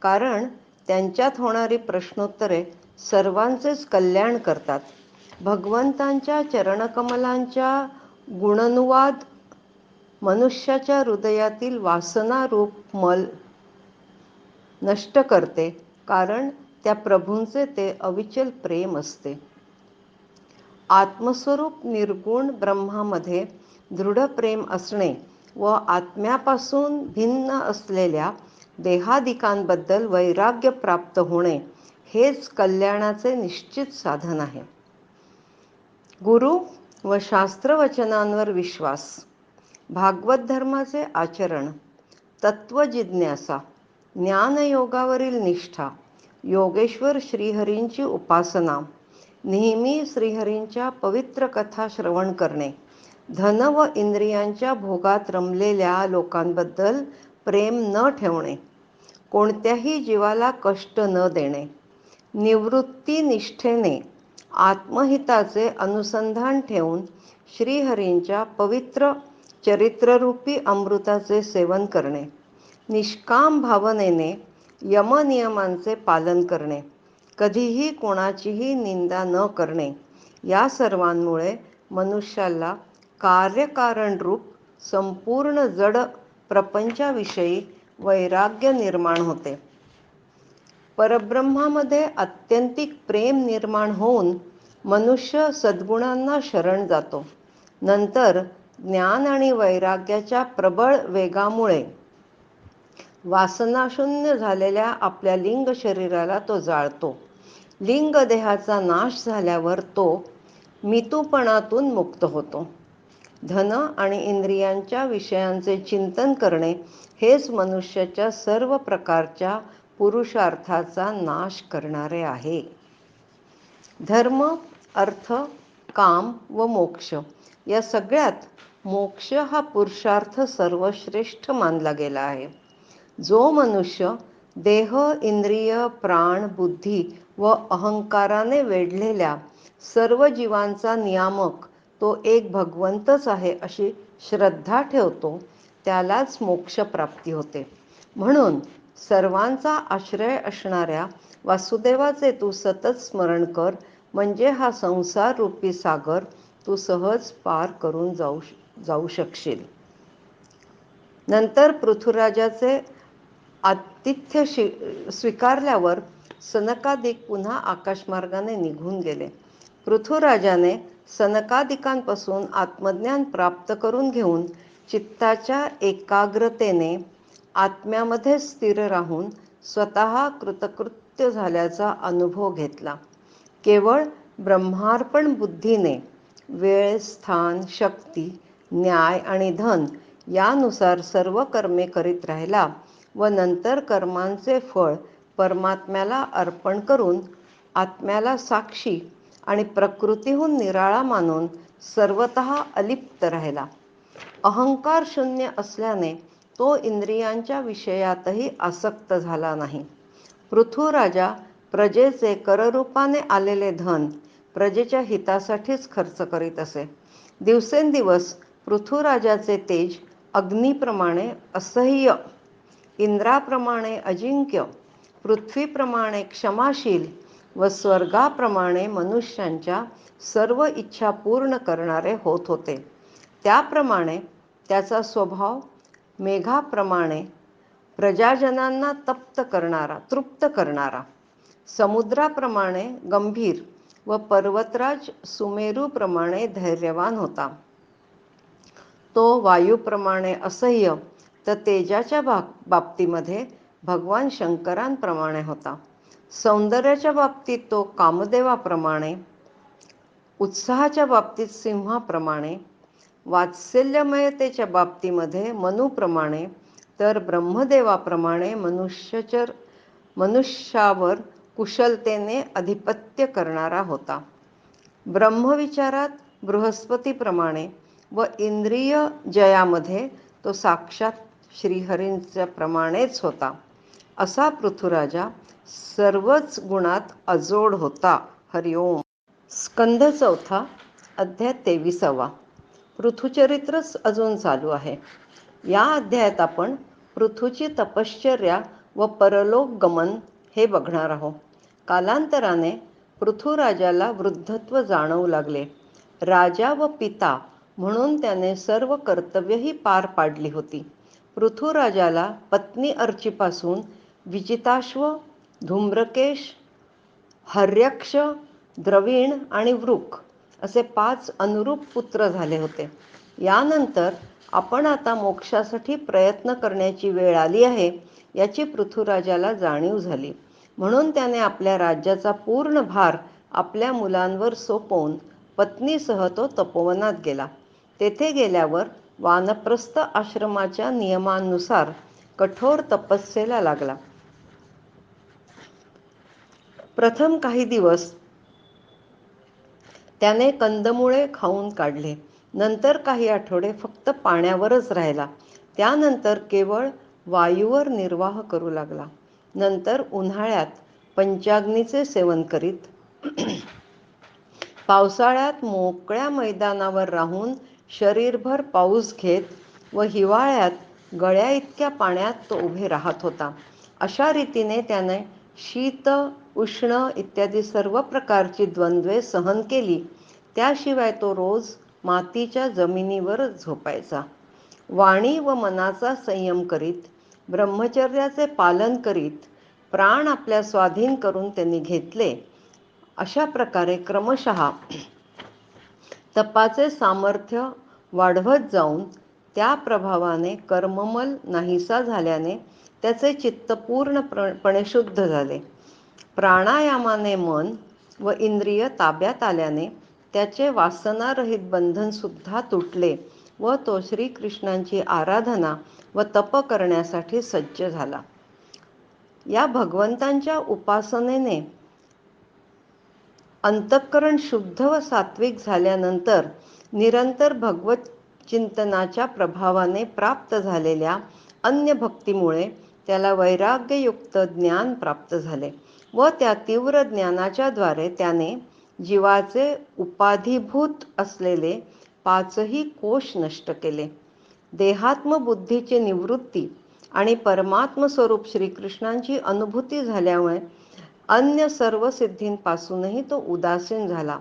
कारण त्यांच्यात होणारी प्रश्नोत्तरे सर्वांचेच कल्याण करतात. भगवंतांच्या चरणकमलांच्या गुणानुवाद मनुष्याच्या हृदयातील वासनारूप मल नष्ट करते. कारण त्या प्रभूंचे ते अविचल प्रेम असते. आत्मस्वरूप निर्गुण ब्रह्मामध्ये दृढ प्रेम असणे व आत्म्यापासून भिन्न असलेल्या देहादिकांबद्दल वैराग्य प्राप्त होणे हेच कल्याणाचे निश्चित साधन आहे. गुरु व शास्त्रवचनांवर विश्वास, भागवत धर्माचे आचरण, तत्वजिज्ञासा, ज्ञानयोगावरील निष्ठा, योगेश्वर श्रीहरींची उपासना, नेहमी श्रीहरींच्या पवित्र कथा श्रवण करणे, धन व इंद्रियांच्या भोगात रमलेल्या लोकांबद्दल प्रेम न ठेवणे, कोणत्याही जीवाला कष्ट न देणे, निवृत्तीनिष्ठेने आत्महिताचे अनुसंधान ठेवून श्रीहरींच्या पवित्र चरित्ररूपी अमृताचे सेवन करणे, निष्काम भावनेने यमनियमांचे पालन करणे, कधीही कोणाचीही निंदा न करणे, या सर्वांमुळे मनुष्याला कार्यकारणरूप संपूर्ण जड प्रपंचाविषयी वैराग्य निर्माण होते. परब्रह्मामध्ये आत्यंतिक प्रेम निर्माण होऊन मनुष्य सद्गुणांना शरण जातो. नंतर ज्ञान आणि वैराग्याच्या प्रबळ वेगामुळे वासनाशून्य झालेल्या आपल्या लिंग शरीराला तो जाळतो. लिंग देहाचा नाश झाल्यावर तो मितूपणातून मुक्त होतो. धन आणि इंद्रियांच्या विषयांचे चिंतन करणे हेच मनुष्याच्या सर्व प्रकारच्या पुरुषार्थाचा नाश करणारे आहे. धर्म, अर्थ, काम व मोक्ष या सगळ्यात मोक्ष हा पुरुषार्थ सर्वश्रेष्ठ मानला गेला आहे. जो मनुष्य देह, इंद्रिय, प्राण, बुद्धी व अहंकाराने वेढलेल्या सर्व जीवांचा नियामक तो एक भगवंतच आहे अशी श्रद्धा ठेवतो, त्यालाच मोक्षप्राप्ती होते. म्हणून सर्वांचा आश्रय असणाऱ्या वासुदेवाचे तू सतत स्मरण कर, म्हणजे हा संसार रूपी सागर तू सहज पार करून जाऊ शकशील. नंतर पृथुराजाचे आतिथ्य स्वीकारल्यावर सनकादिक पुन्हा आकाशमार्गाने निघून गेले. पृथुराजाने सनकादिकांपासून आत्मज्ञान प्राप्त करून घेऊन चित्ताच्या एकाग्रतेने आत्म्यामध्ये स्थिर राहून स्वतः कृतकृत्य झाल्याचा अनुभव घेतला. केवळ ब्रह्मार्पण बुद्धीने वेळ, स्थान, शक्ती, न्याय आणि धन यानुसार सर्व कर्मे करीत राहिला व नंतर कर्मांचे फळ परमात्म्याला अर्पण करून आत्म्याला साक्षी आणि प्रकृतीहून निराळा मानून सर्वतः अलिप्त राहिला. अहंकार शून्य असल्याने तो इंद्रियांच्या विषयातही आसक्त झाला नाही. पृथुराजा प्रजेचे कररूपाने आलेले धन प्रजेच्या हितासाठीच खर्च करीत असे. दिवसेंदिवस पृथुराजाचे तेज अग्नीप्रमाणे असह्य, इंद्राप्रमाणे अजिंक्य, पृथ्वीप्रमाणे क्षमाशील व स्वर्गाप्रमाणे मनुष्यांच्या सर्व इच्छा पूर्ण करणारे होत होते. त्याप्रमाणे त्याचा स्वभाव मेघाप्रमाणे प्रजाजनांना तृप्त करणारा, समुद्राप्रमाणे गंभीर व पर्वतराज सुमेरूप्रमाणे धैर्यवान होता. तो वायूप्रमाणे असह्य, तर तेजाच्या बाबतीमध्ये भगवान शंकरांप्रमाणे होता. सौंदर्याच्या बाबतीत तो कामदेवाप्रमाणे, उत्साहाच्या बाबतीत सिंहाप्रमाणे, वात्सल्यमयतेच्या बाबतीमध्ये मनुप्रमाणे, तर ब्रह्मदेवाप्रमाणे मनुष्यावर कुशलतेने अधिपत्य करणारा होता. ब्रह्मविचारात बृहस्पतीप्रमाणे व इंद्रिय जयामध्ये तो साक्षात श्रीहरींच्या प्रमाणेच होता. असा पृथुराजा सर्वच गुणात अजोड होता. हरिओम. स्कंध 4, अध्याय 23. पृथुचरित्रच अजून चालू आहे. या अध्यायात आपण पृथूची तपश्चर्या व परलोक गमन हे बघणार आहोत. कालांतराने पृथुराजाला वृद्धत्व जाणवू लागले. राजा व पिता म्हणून त्याने सर्व कर्तव्यही पार पाडली होती. पृथुराजाला पत्नी अर्चीपासून विजिताश्व, धूम्रकेश, हर्यक्ष, द्रविण आणि वृक असे 5 अनुरूप पुत्र झाले होते. यानंतर आपण आता मोक्षासाठी प्रयत्न करण्याची वेळ आली आहे याची पृथुराजाला जाणीव झाली. म्हणून त्याने आपल्या राज्याचा पूर्ण भार आपल्या मुलांवर सोपवून पत्नीसह तो तपोवनात गेला. तेथे गेल्यावर वानप्रस्थ आश्रमाच्या नियमानुसार कठोर तपस्येला लागला. प्रथम काही दिवस त्याने कंदमुळे खाऊन काढले. नंतर काही आठवडे फक्त पाण्यावरच राहिला. त्यानंतर केवळ वायूवर निर्वाह करू लागला. नंतर उन्हाळ्यात पंचाग्नीचे सेवन करीत, पावसाळ्यात मोकळ्या मैदानावर राहून शरीरभर पाऊस घेत व हिवाळ्यात गळ्या इतक्या पाण्यात तो उभे राहत होता. अशा रीतीने त्याने शीत, उष्ण इत्यादी सर्व प्रकारची द्वंद्वे सहन केली. त्याशिवाय तो रोज मातीच्या जमिनीवर झोपायचा. वाणी व मनाचा संयम करीत, ब्रह्मचर्याचे पालन करीत, प्राण आपल्या स्वाधीन करून त्यांनी घेतले. अशा प्रकारे क्रमशः तपाचे सामर्थ्य वाढवत जाऊन त्या प्रभावाने कर्ममल नाहीसा झाल्याने त्याचे चित्त पूर्णपणे शुद्ध झाले. प्राणायामाने मन व इंद्रिय ताब्यात आल्याने त्याचे वासनारहित बंधनसुद्धा तुटले व तो श्रीकृष्णांची आराधना व तप करण्यासाठी सज्ज झाला. या भगवंतांच्या उपासनेने अंतःकरण शुद्ध व सात्विक झाल्यानंतर निरंतर भगवत चिंतनाच्या प्रभावाने प्राप्त झालेल्या अन्य भक्तीमुळे त्याला वैराग्ययुक्त ज्ञान प्राप्त झाले व त्या तीव्र ज्ञानाच्या द्वारे त्याने जीवाचे उपाधिभूत असलेले 5ही कोश नष्ट केले. देहात्मबुद्धीची निवृत्ती आणि परमात्मस्वरूप श्रीकृष्णांची अनुभूती झाल्यामुळे अन्य सर्व सिद्धींपासूनही तो उदासीन झाला.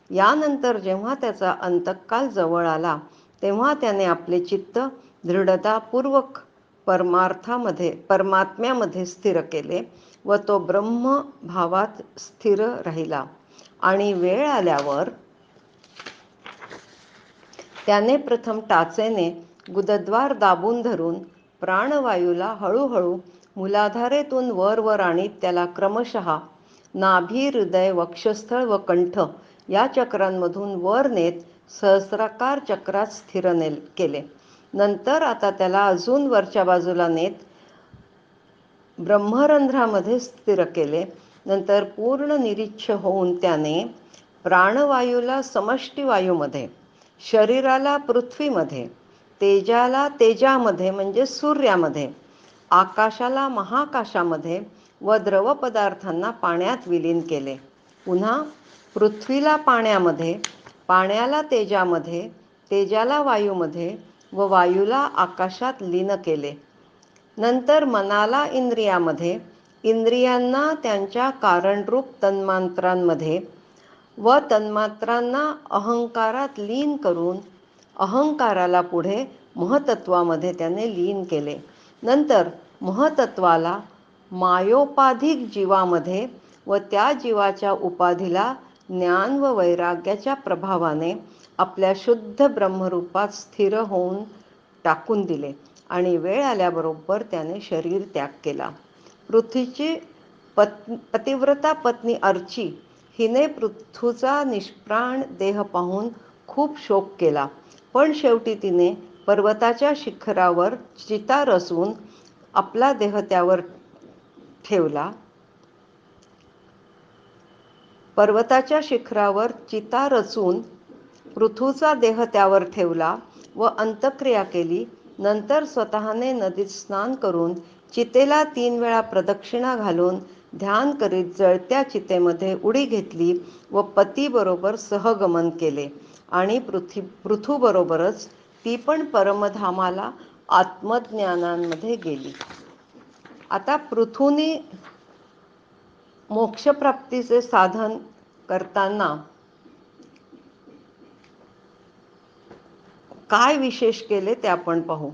यानंतर जेव्हा त्याचा अंतकाल जवळ आला तेव्हा त्याने आपले चित्त दृढतापूर्वक परमात्म्यामध्ये स्थिर केले व तो ब्रह्मभावात स्थिर राहिला. आणि वेळ आल्यावर त्याने प्रथम टाचेने गुदद्वार दाबून धरून प्राणवायूला हळूहळू मूलाधारेतून वर आणीत त्याला क्रमशः नाभी, हृदय, वक्षस्थळ व कंठ या चक्रांमधून वर नेत सहस्राकार चक्रात स्थिर केले. नंतर आता त्याला अजून वरच्या बाजूला नेत ब्रह्मरंध्रामध्ये स्थिर केले. नंतर पूर्ण निरीच्छ होऊन त्याने प्राणवायूला समष्टी वायूमध्ये, शरीराला पृथ्वीमध्ये, तेजाला तेजामध्ये म्हणजे सूर्यामध्ये, आकाशाला महाकाशामध्ये व द्रव पदार्थांना पाण्यात विलीन केले. पुन्हा पृथ्वीला पाण्यामध्ये, पाण्याला तेजामध्ये, तेजाला वायूमध्ये व वायूला आकाशात लीन केले. नंतर मनाला इंद्रियामध्ये, इंद्रियांना त्यांच्या कारणरूप तन्मात्रांमध्ये व तन्मात्रांना अहंकारात लीन करून अहंकाराला पुढे महतत्वामध्ये त्याने लीन केले. नंतर महतत्वाला मायोपाधिक जीवामध्ये व त्या जीवाच्या उपाधीला ज्ञान व वैराग्याच्या प्रभावाने आपल्या शुद्ध ब्रह्मरूपात स्थिर होऊन टाकून दिले आणि वेळ आल्याबरोबर त्याने शरीर त्याग केला. पृथ्वीची पतिव्रता पत्नी अर्ची हिने पृथ्वीचा निष्प्राण देह पाहून खूप शोक केला. पण शेवटी तिने पर्वताच्या शिखरावर चिता रचून आपला देह त्यावर ठेवला. पर्वताच्या शिखरावर चिता रचून पृथ्वीचा देह त्यावर ठेवला व अंतक्रिया केली. नंतर स्वतःने नदीत स्नान करून चितेला 3 वेळा प्रदक्षिणा घालून ध्यान करीत जळत्या चितेमध्ये उडी घेतली व पतीबरोबर सहगमन केले आणि पृथूबरोबरच ती पण परमधामाला आत्मज्ञानांमध्ये गेली. आता पृथूने मोक्षप्राप्तीचे साधन करताना काय विशेष केले ते आपण पाहू.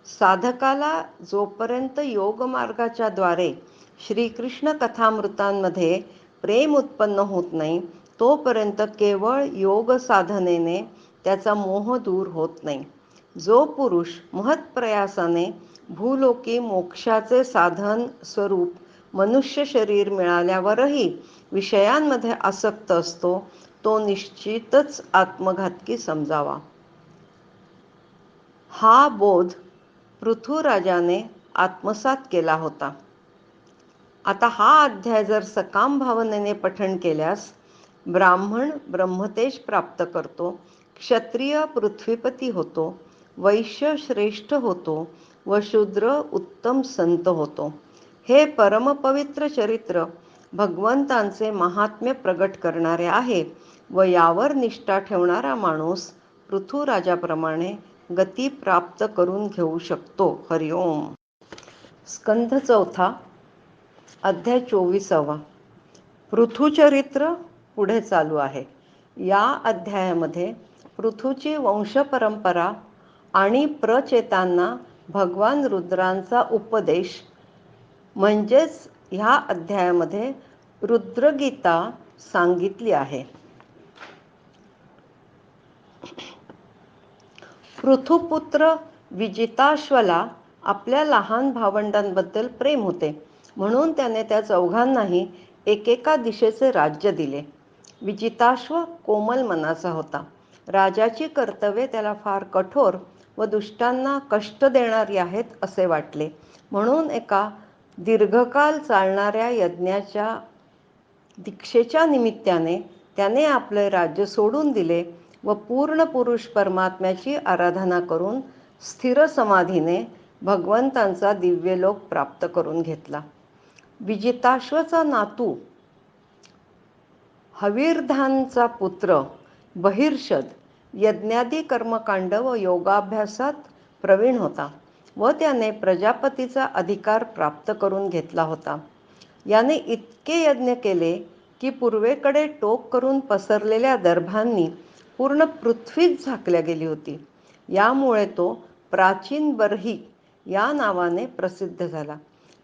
साधकाला जोपर्यंत योगमार्गाच्या द्वारे श्रीकृष्ण कथामृतांमध्ये प्रेम उत्पन्न होत नाही तोपर्यंत केवळ योग साधनेने त्याचा मोह दूर होत नाही. जो पुरुष महत्प्रयासाने भूलोकी मोक्षाचे साधन स्वरूप मनुष्य शरीर मिळाल्यावरही विषयांमध्ये आसक्त असतो तो निश्चितच आत्मघातकी समजावा. हा बोध पृथुराजाने आत्मसात केला होता. आता हा अध्याय जर सकाम भावनेने पठण केल्यास ब्राह्मण ब्रह्मतेज प्राप्त करतो, क्षत्रिय पृथ्वीपती होतो, वैश्य श्रेष्ठ होतो व शूद्र उत्तम संत होतो. हे परमपवित्र चरित्र भगवंतांचे महात्म्य प्रगट करणारे आहे व यावर निष्ठा ठेवणारा माणूस पृथुराजाप्रमाणे गती प्राप्त करून घेऊ शकतो. हरिओम. स्कंध 4 अध्याय 24. पृथुचरित्र पुढे चालू आहे. या अध्यायामध्ये पृथूची वंशपरंपरा आणि प्रचेतांना भगवान रुद्रांचा उपदेश म्हणजेच ह्या अध्यायामध्ये रुद्रगीता सांगितली आहे. पृथुपुत्र विजिताश्वला आपल्या लहान भावंडांबद्दल प्रेम होते म्हणून त्याने त्या चौघांनाही एकेका दिशेचे राज्य दिले. विजिताश्व कोमल मनाचा होता. राजाची कर्तव्ये त्याला फार कठोर व दुष्टांना कष्ट देणारी आहेत असे वाटले म्हणून एका दीर्घकाल चालणाऱ्या यज्ञाच्या दीक्षेच्या निमित्ताने त्याने आपले राज्य सोडून दिले व पूर्ण पुरुष परमात्म्याची आराधना करून स्थिर समाधीने भगवंतांचा दिव्यलोक प्राप्त करून घेतला. विजिताश्वचा नातू हविर्धानचा पुत्र बहिर्षद यज्ञादी कर्मकांड व योगाभ्यासात प्रवीण होता व त्याने प्रजापतीचा अधिकार प्राप्त करून घेतला होता. याने इतके यज्ञ केले की पूर्वेकडे टोक करून पसरलेल्या दर्भांनी पूर्ण पृथ्वीच झाकल्या गेली होती. यामुळे तो प्राचीन बर्ही या नावाने प्रसिद्ध झाला.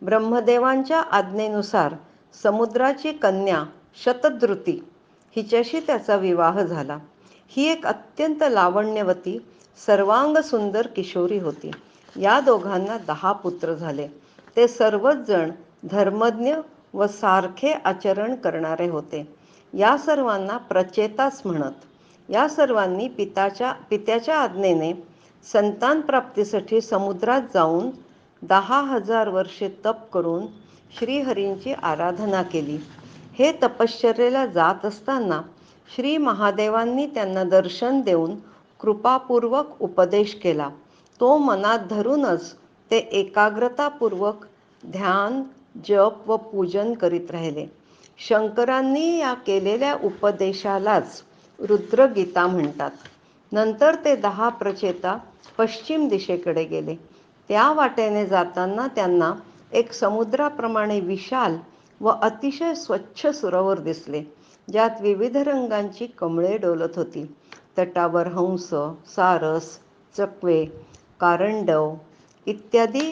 ब्रह्मदेवांच्या आज्ञेनुसार समुद्राची कन्या शतद्रुती हिच्याशी त्याचा विवाह झाला. ही एक अत्यंत लावण्यवती सर्वांग सुंदर किशोरी होती. या दोघांना 10 पुत्र झाले. ते सर्वच जण धर्मज्ञ व सारखे आचरण करणारे होते. या सर्वांना प्रचेताच म्हणत. या सर्वांनी पित्याच्या आज्ञेने संतान प्राप्तीसाठी समुद्रात जाऊन 10,000 वर्षे तप करून श्रीहरींची आराधना केली. हे तपश्चर्येला जात असताना श्री महादेवांनी त्यांना दर्शन देऊन कृपापूर्वक उपदेश केला. तो मनात धरूनच ते एकाग्रतापूर्वक ध्यान, जप व पूजन करीत राहिले. शंकरांनी या केलेल्या उपदेशालाच रुद्रगीता म्हणतात. नंतर ते 10 प्रचेता पश्चिम दिशेकडे गेले. त्या वाटेने जाताना त्यांना एक समुद्राप्रमाणे विशाल व अतिशय स्वच्छ सरोवर दिसले ज्यात विविध रंगांची कमळे डोलत होती. तटावर हंस, सारस, चकवे, कारंडव इत्यादी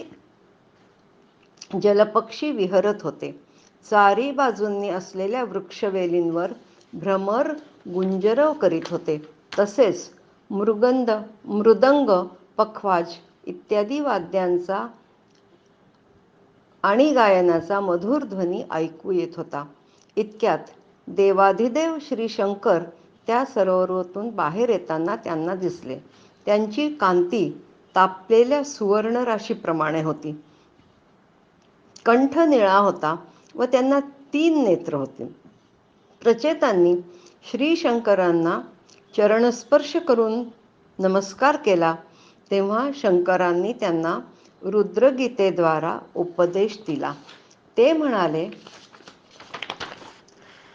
जलपक्षी विहरत होते. चारी बाजूंनी असलेल्या वृक्षवेलींवर भ्रमर गुंजरव करीत होते. तसेच मृदंग, पखवाज इत्यादी वाद्यांचा आणि गायनाचा मधुर ध्वनी ऐकू येत होता. इतक्यात देवाधिदेव श्री शंकर त्या सरोवरातून बाहेर येताना त्यांना दिसले. त्यांची कांती तापलेल्या सुवर्णराशीप्रमाणे होती. कंठ निळा होता व त्यांना 3 नेत्र होते. प्रचेतांनी श्री शंकरांना चरणस्पर्श करून नमस्कार केला तेव्हा शंकरांनी त्यांना रुद्रगीतेद्वारा उपदेश दिला. ते म्हणाले,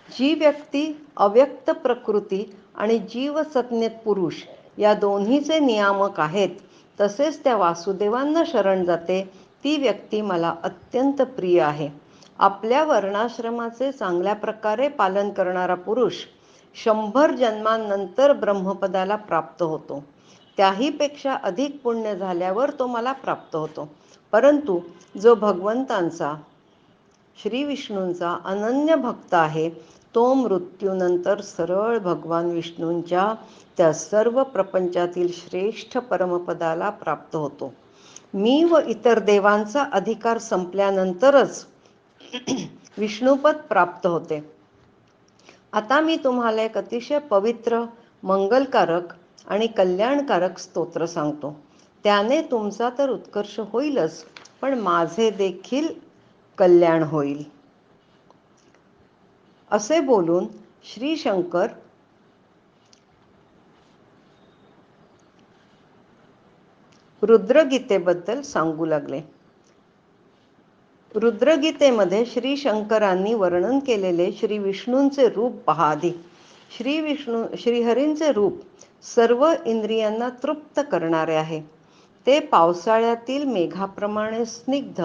जी व्यक्ती अव्यक्त प्रकृती आणि जीवसज्ञ पुरुष या दोन्हीचे नियामक आहेत, तसेच त्या वासुदेवांना शरण जाते, ती व्यक्ती मला अत्यंत प्रिय आहे. आपल्या वर्णाश्रमाचे चांगल्या प्रकारे पालन करणारा पुरुष 100 जन्मांनंतर ब्रह्मपदाला प्राप्त होतो. त्याहीपेक्षा अधिक पुण्य झाल्यावर तो मला प्राप्त होतो. परंतु जो भगवंतांचा, श्री विष्णूंचा अनन्य भक्त आहे, तो मृत्यूनंतर सरळ भगवान विष्णूंच्या त्या सर्व प्रपंचातील श्रेष्ठ परमपदाला प्राप्त होतो. मी व इतर देवांचा अधिकार संपल्यानंतरच विष्णुपद प्राप्त होते. आता मी तुम्हाला एक अतिशय पवित्र, मंगलकारक आणि कल्याणकारक स्तोत्र सांगतो. त्याने तुमचा तर उत्कर्ष होईलच, पण माझे देखील कल्याण होईल. असे बोलून श्री शंकर रुद्रगीतेबद्दल सांगू लागले. रुद्रगीतेमध्ये श्री शंकरांनी वर्णन केलेले श्री विष्णूंचे रूप पहा आधी. श्रीहरींचे रूप सर्व इंद्रियांना तृप्त करणारे आहे. ते पावसाळ्यातील मेघाप्रमाणे स्निग्ध,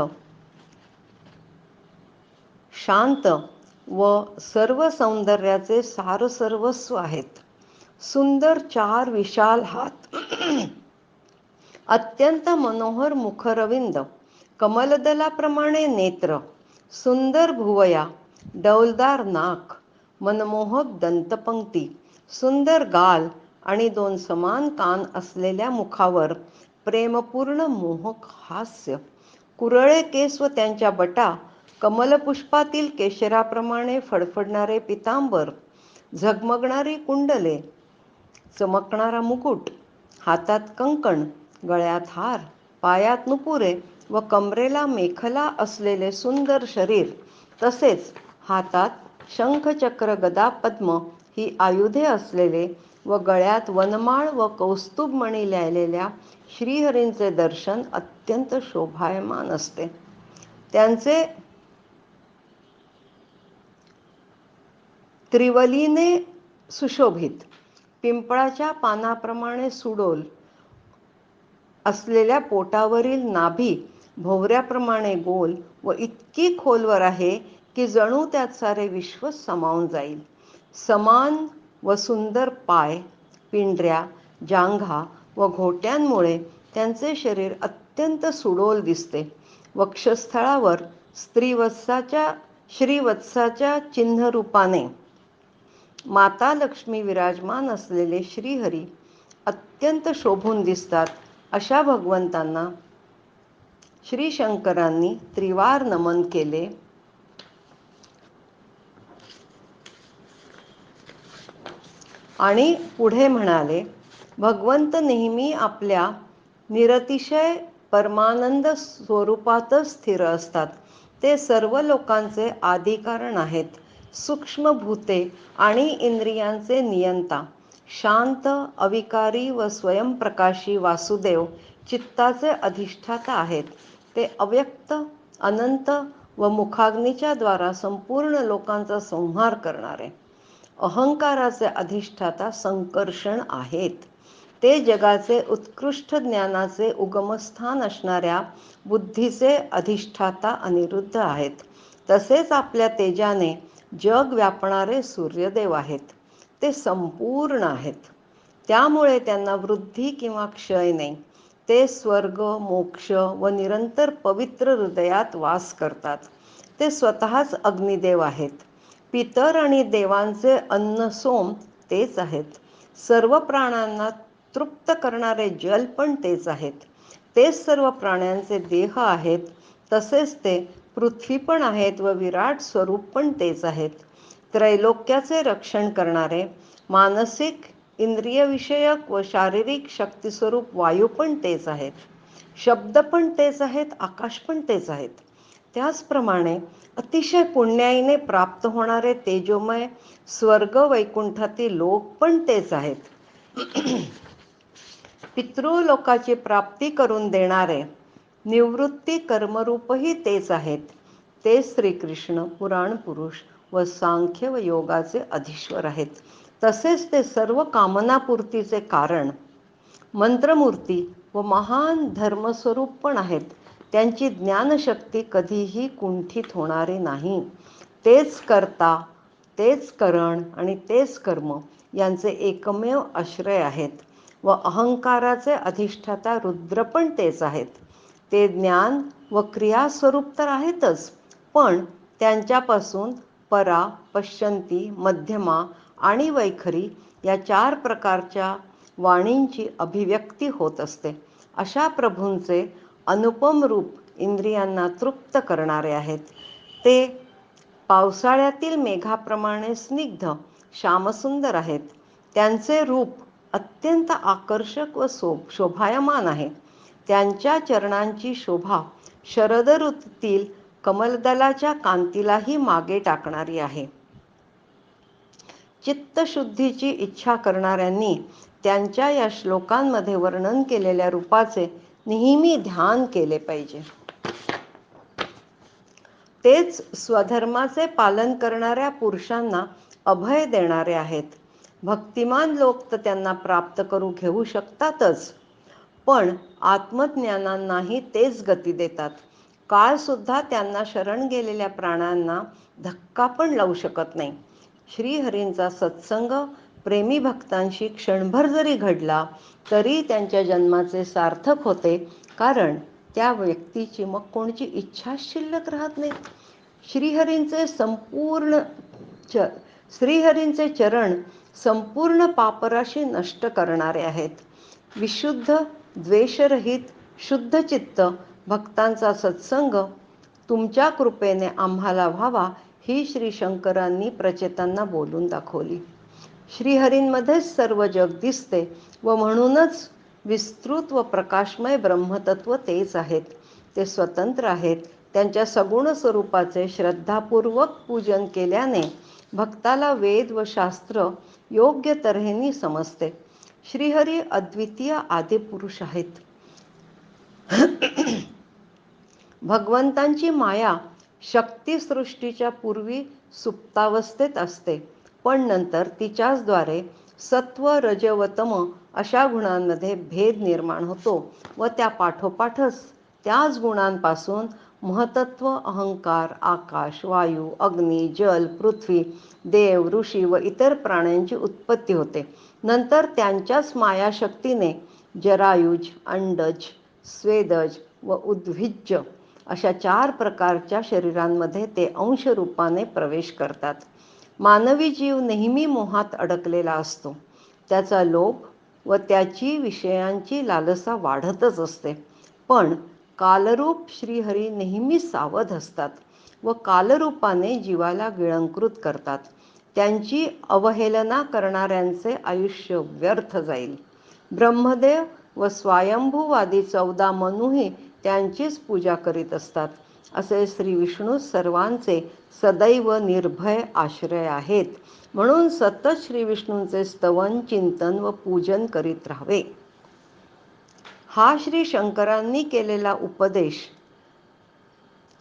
शांत व सर्व सौंदर्याचे सारसर्वस्व आहेत. सुंदर 4 विशाल हात, अत्यंत मनोहर मुखरविंद, कमलदलाप्रमाणे नेत्र, सुंदर भुवया, डौलदार नाक, मनमोहक दंतपंक्ती, सुंदर गाल आणि 2 समान कान असलेल्या मुखावर प्रेमपूर्ण मोहक हास्य, कुरळे केस व त्यांच्या बटा, कमलपुष्पातील केशराप्रमाणे फडफडणारे पितांबर, झगमगणारी कुंडले, चमकणारा मुकुट, हातात कंकण, गळ्यात हार, पायात नुपुरे व कमरेला मेखला असलेले सुंदर शरीर, तसेच हातात शंख, चक्र, गदा, पद्म ही आयुधे असलेले व गळ्यात वनमाळ व कौस्तुभमणी ल्यालेल्या श्रीहरींचे दर्शन अत्यंत शोभायमान असते. त्यांचे त्रिवलीने सुशोभित, पिंपळाच्या पानाप्रमाणे सुडोल असलेल्या पोटावरील नाभी भोवऱ्याप्रमाणे गोल व इतकी खोलवर आहे की जणू त्यात सारे विश्व सामावून जाईल. समान व सुंदर पाय, पिंढऱ्या, जांघा व घोट्यांमुळे त्यांचे शरीर अत्यंत सुडोल दिसते. वक्षस्थळावर श्रीवत्साच्या चिन्हरूपाने माता लक्ष्मी विराजमान असलेले श्रीहरी अत्यंत शोभून दिसतात. अशा भगवंतांना श्री शंकरांनी त्रिवार नमन केले आणि पुढे म्हणाले, भगवंत नेहमी आपल्या निरतिशय परमानंद स्वरूपातच स्थिर असतात. ते सर्व लोकांचे आदिकारण आहेत. सूक्ष्म भूते आणि इंद्रियांचे नियंता, शांत, अविकारी व स्वयंप्रकाशी वासुदेव चित्ताचे अधिष्ठाता आहेत. ते अव्यक्त, अनंत व मुखाग्नीच्या द्वारा संपूर्ण लोकांचा संहार करणारे अहंकाराचे अधिष्ठाता संकर्षण आहेत. ते जगाचे उत्कृष्ट ज्ञानाचे उगमस्थान असणाऱ्या बुद्धीचे अधिष्ठाता अनिरुद्ध आहेत. तसेच आपल्या तेजाने जग व्यापणारे सूर्यदेव आहेत. ते संपूर्ण आहेत. त्यामुळे त्यांना वृद्धी किंवा क्षय नाही. ते स्वर्ग, मोक्ष व निरंतर पवित्र हृदयात वास करतात. ते स्वतःच अग्निदेव आहेत. पितर आणि देवांचे अन्न सोम तेच आहेत. सर्व प्राणांना तृप्त करणारे जल पण तेच आहेत. तेच सर्व प्राण्यांचे देह आहेत, तसेच ते पृथ्वी पण आहेत व विराट स्वरूप पण तेच आहेत. त्रैलोक्याचे रक्षण करणारे मानसिक, इंद्रियविषयक व शारीरिक शक्तिस्वरूप वायू पण तेच आहेत. शब्द पण तेच आहेत, आकाश पण तेच आहेत. त्याचप्रमाणे अतिशय पुण्याईने प्राप्त होणारे तेजोमय स्वर्ग वैकुंठातील लोक पण तेच आहेत. पितृलोकाची प्राप्ती करून देणारे निवृत्ती कर्मरूपही तेच आहेत. ते श्रीकृष्ण पुराण पुरुष व सांख्य व योगाचे अधीश्वर आहेत. तसेच ते सर्व कामनापूर्तीचे कारण, मंत्रमूर्ती व महान धर्मस्वरूप पण आहेत. त्यांची ज्ञानशक्ती कधीही कुंठित होणारी नाही. तेच कर्ता, तेच करण आणि तेच कर्म यांचे एकमेव आश्रय आहेत. व अहंकाराचे अधिष्ठाता रुद्र पण तेच आहेत. ते ज्ञान व क्रियास्वरूप तर आहेतच, पण त्यांच्यापासून परा, पश्यंती, मध्यमा आणि वैखरी या 4 प्रकारच्या वाणींची अभिव्यक्ती होत असते. अशा प्रभूंचे अनुपम रूप इंद्रियांना तृप्त करणारे आहेत. ते पावसाळ्यातील मेघाप्रमाणे स्निग्ध, श्यामसुंदर आहेत. त्यांचे रूप अत्यंत आकर्षक व शोभायमान आहे. त्यांच्या चरणांची शोभा शरद ऋतूतील कमलदलाच्या कांतीलाही मागे टाकणारी आहे. चित्तशुद्धीची इच्छा करणाऱ्यांनी त्यांच्या या श्लोकांमध्ये वर्णन केलेल्या रूपाचे नेहमी ध्यान केले पाहिजे. तेच स्वधर्माचे पालन करणाऱ्या पुरुषांना अभय देणारे आहेत. भक्तिमान लोक तर त्यांना प्राप्त करू घेऊ शकतातच, पण आत्मज्ञानांनाही तेच गती देतात. काळसुद्धा त्यांना शरण गेलेल्या प्राणांना धक्का पण लावू शकत नाही. श्रीहरींचा सत्संग प्रेमी भक्तांशी क्षणभर जरी घडला तरी त्यांच्या जन्माचे सार्थक होते, कारण त्या व्यक्तीची मग कोणची इच्छाच शिल्लक राहत नाही. श्रीहरींचे चरण संपूर्ण पापराशी नष्ट करणारे आहेत. विशुद्ध, द्वेषरहित, शुद्ध चित्त भक्तांचा सत्संग तुमच्या कृपेने आम्हाला व्हावा, ही श्री शंकरांनी प्रचेतांना बोलून दाखवली. श्रीहरींमध्येच सर्व जग दिसते व म्हणूनच विस्तृत व प्रकाशमय ब्रह्मतत्व तेच आहेत. ते स्वतंत्र आहेत. त्यांच्या सगुण स्वरूपाचे श्रद्धापूर्वक पूजन केल्याने भक्ताला वेद व शास्त्र योग्य तऱ्हेने समजते. श्रीहरी अद्वितीय आदिपुरुष आहेत. भगवंतांची माया शक्तिसृष्टीच्या पूर्वी सुप्तावस्थेत असते, पण नंतर तिच्याचद्वारे सत्व, रज व तम अशा गुणांमध्ये भेद निर्माण होतो व त्या पाठोपाठच त्याच गुणांपासून महतत्व, अहंकार, आकाश, वायू, अग्नी, जल, पृथ्वी, देव, ऋषी व इतर प्राण्यांची उत्पत्ती होते. नंतर त्यांच्याच मायाशक्तीने जरायुज, अंडज, स्वेदज व उद्भिज्ज अशा 4 प्रकारच्या शरीरांमध्ये ते अंशरूपाने प्रवेश करतात. मानवी जीव नेहमी मोहात अडकलेला असतो. त्याचा लोभ व त्याची विषयांची लालसा वाढतच असते. पण कालरूप श्रीहरी नेहमी सावध असतात व कालरूपाने जीवाला गिळंकृत करतात. त्यांची अवहेलना करणाऱ्यांचे आयुष्य व्यर्थ जाईल. ब्रह्मदेव व स्वयंभूवादी 14 मनुही त्यांचीच पूजा करीत असतात. असे श्री विष्णू सर्वांचे सदैव निर्भय आश्रय आहेत. म्हणून सतत श्री विष्णूंचे स्तवन, चिंतन व पूजन करीत राहावे. हा श्री शंकरांनी केलेला उपदेश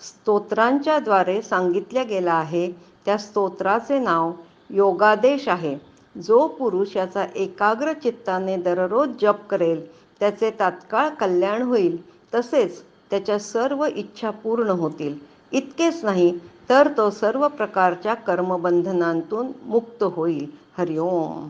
स्तोत्रांच्या द्वारे सांगितला गेला आहे. त्या स्तोत्राचे नाव योगादेश आहे. जो पुरुष याचा एकाग्र चित्ताने दररोज जप करेल त्याचे तात्काळ कल्याण होईल, तसेच त्याच्या सर्व इच्छा पूर्ण होतील. इतकेच नाही तर तो सर्व प्रकारच्या कर्मबंधनांतून मुक्त होईल. हरिओम.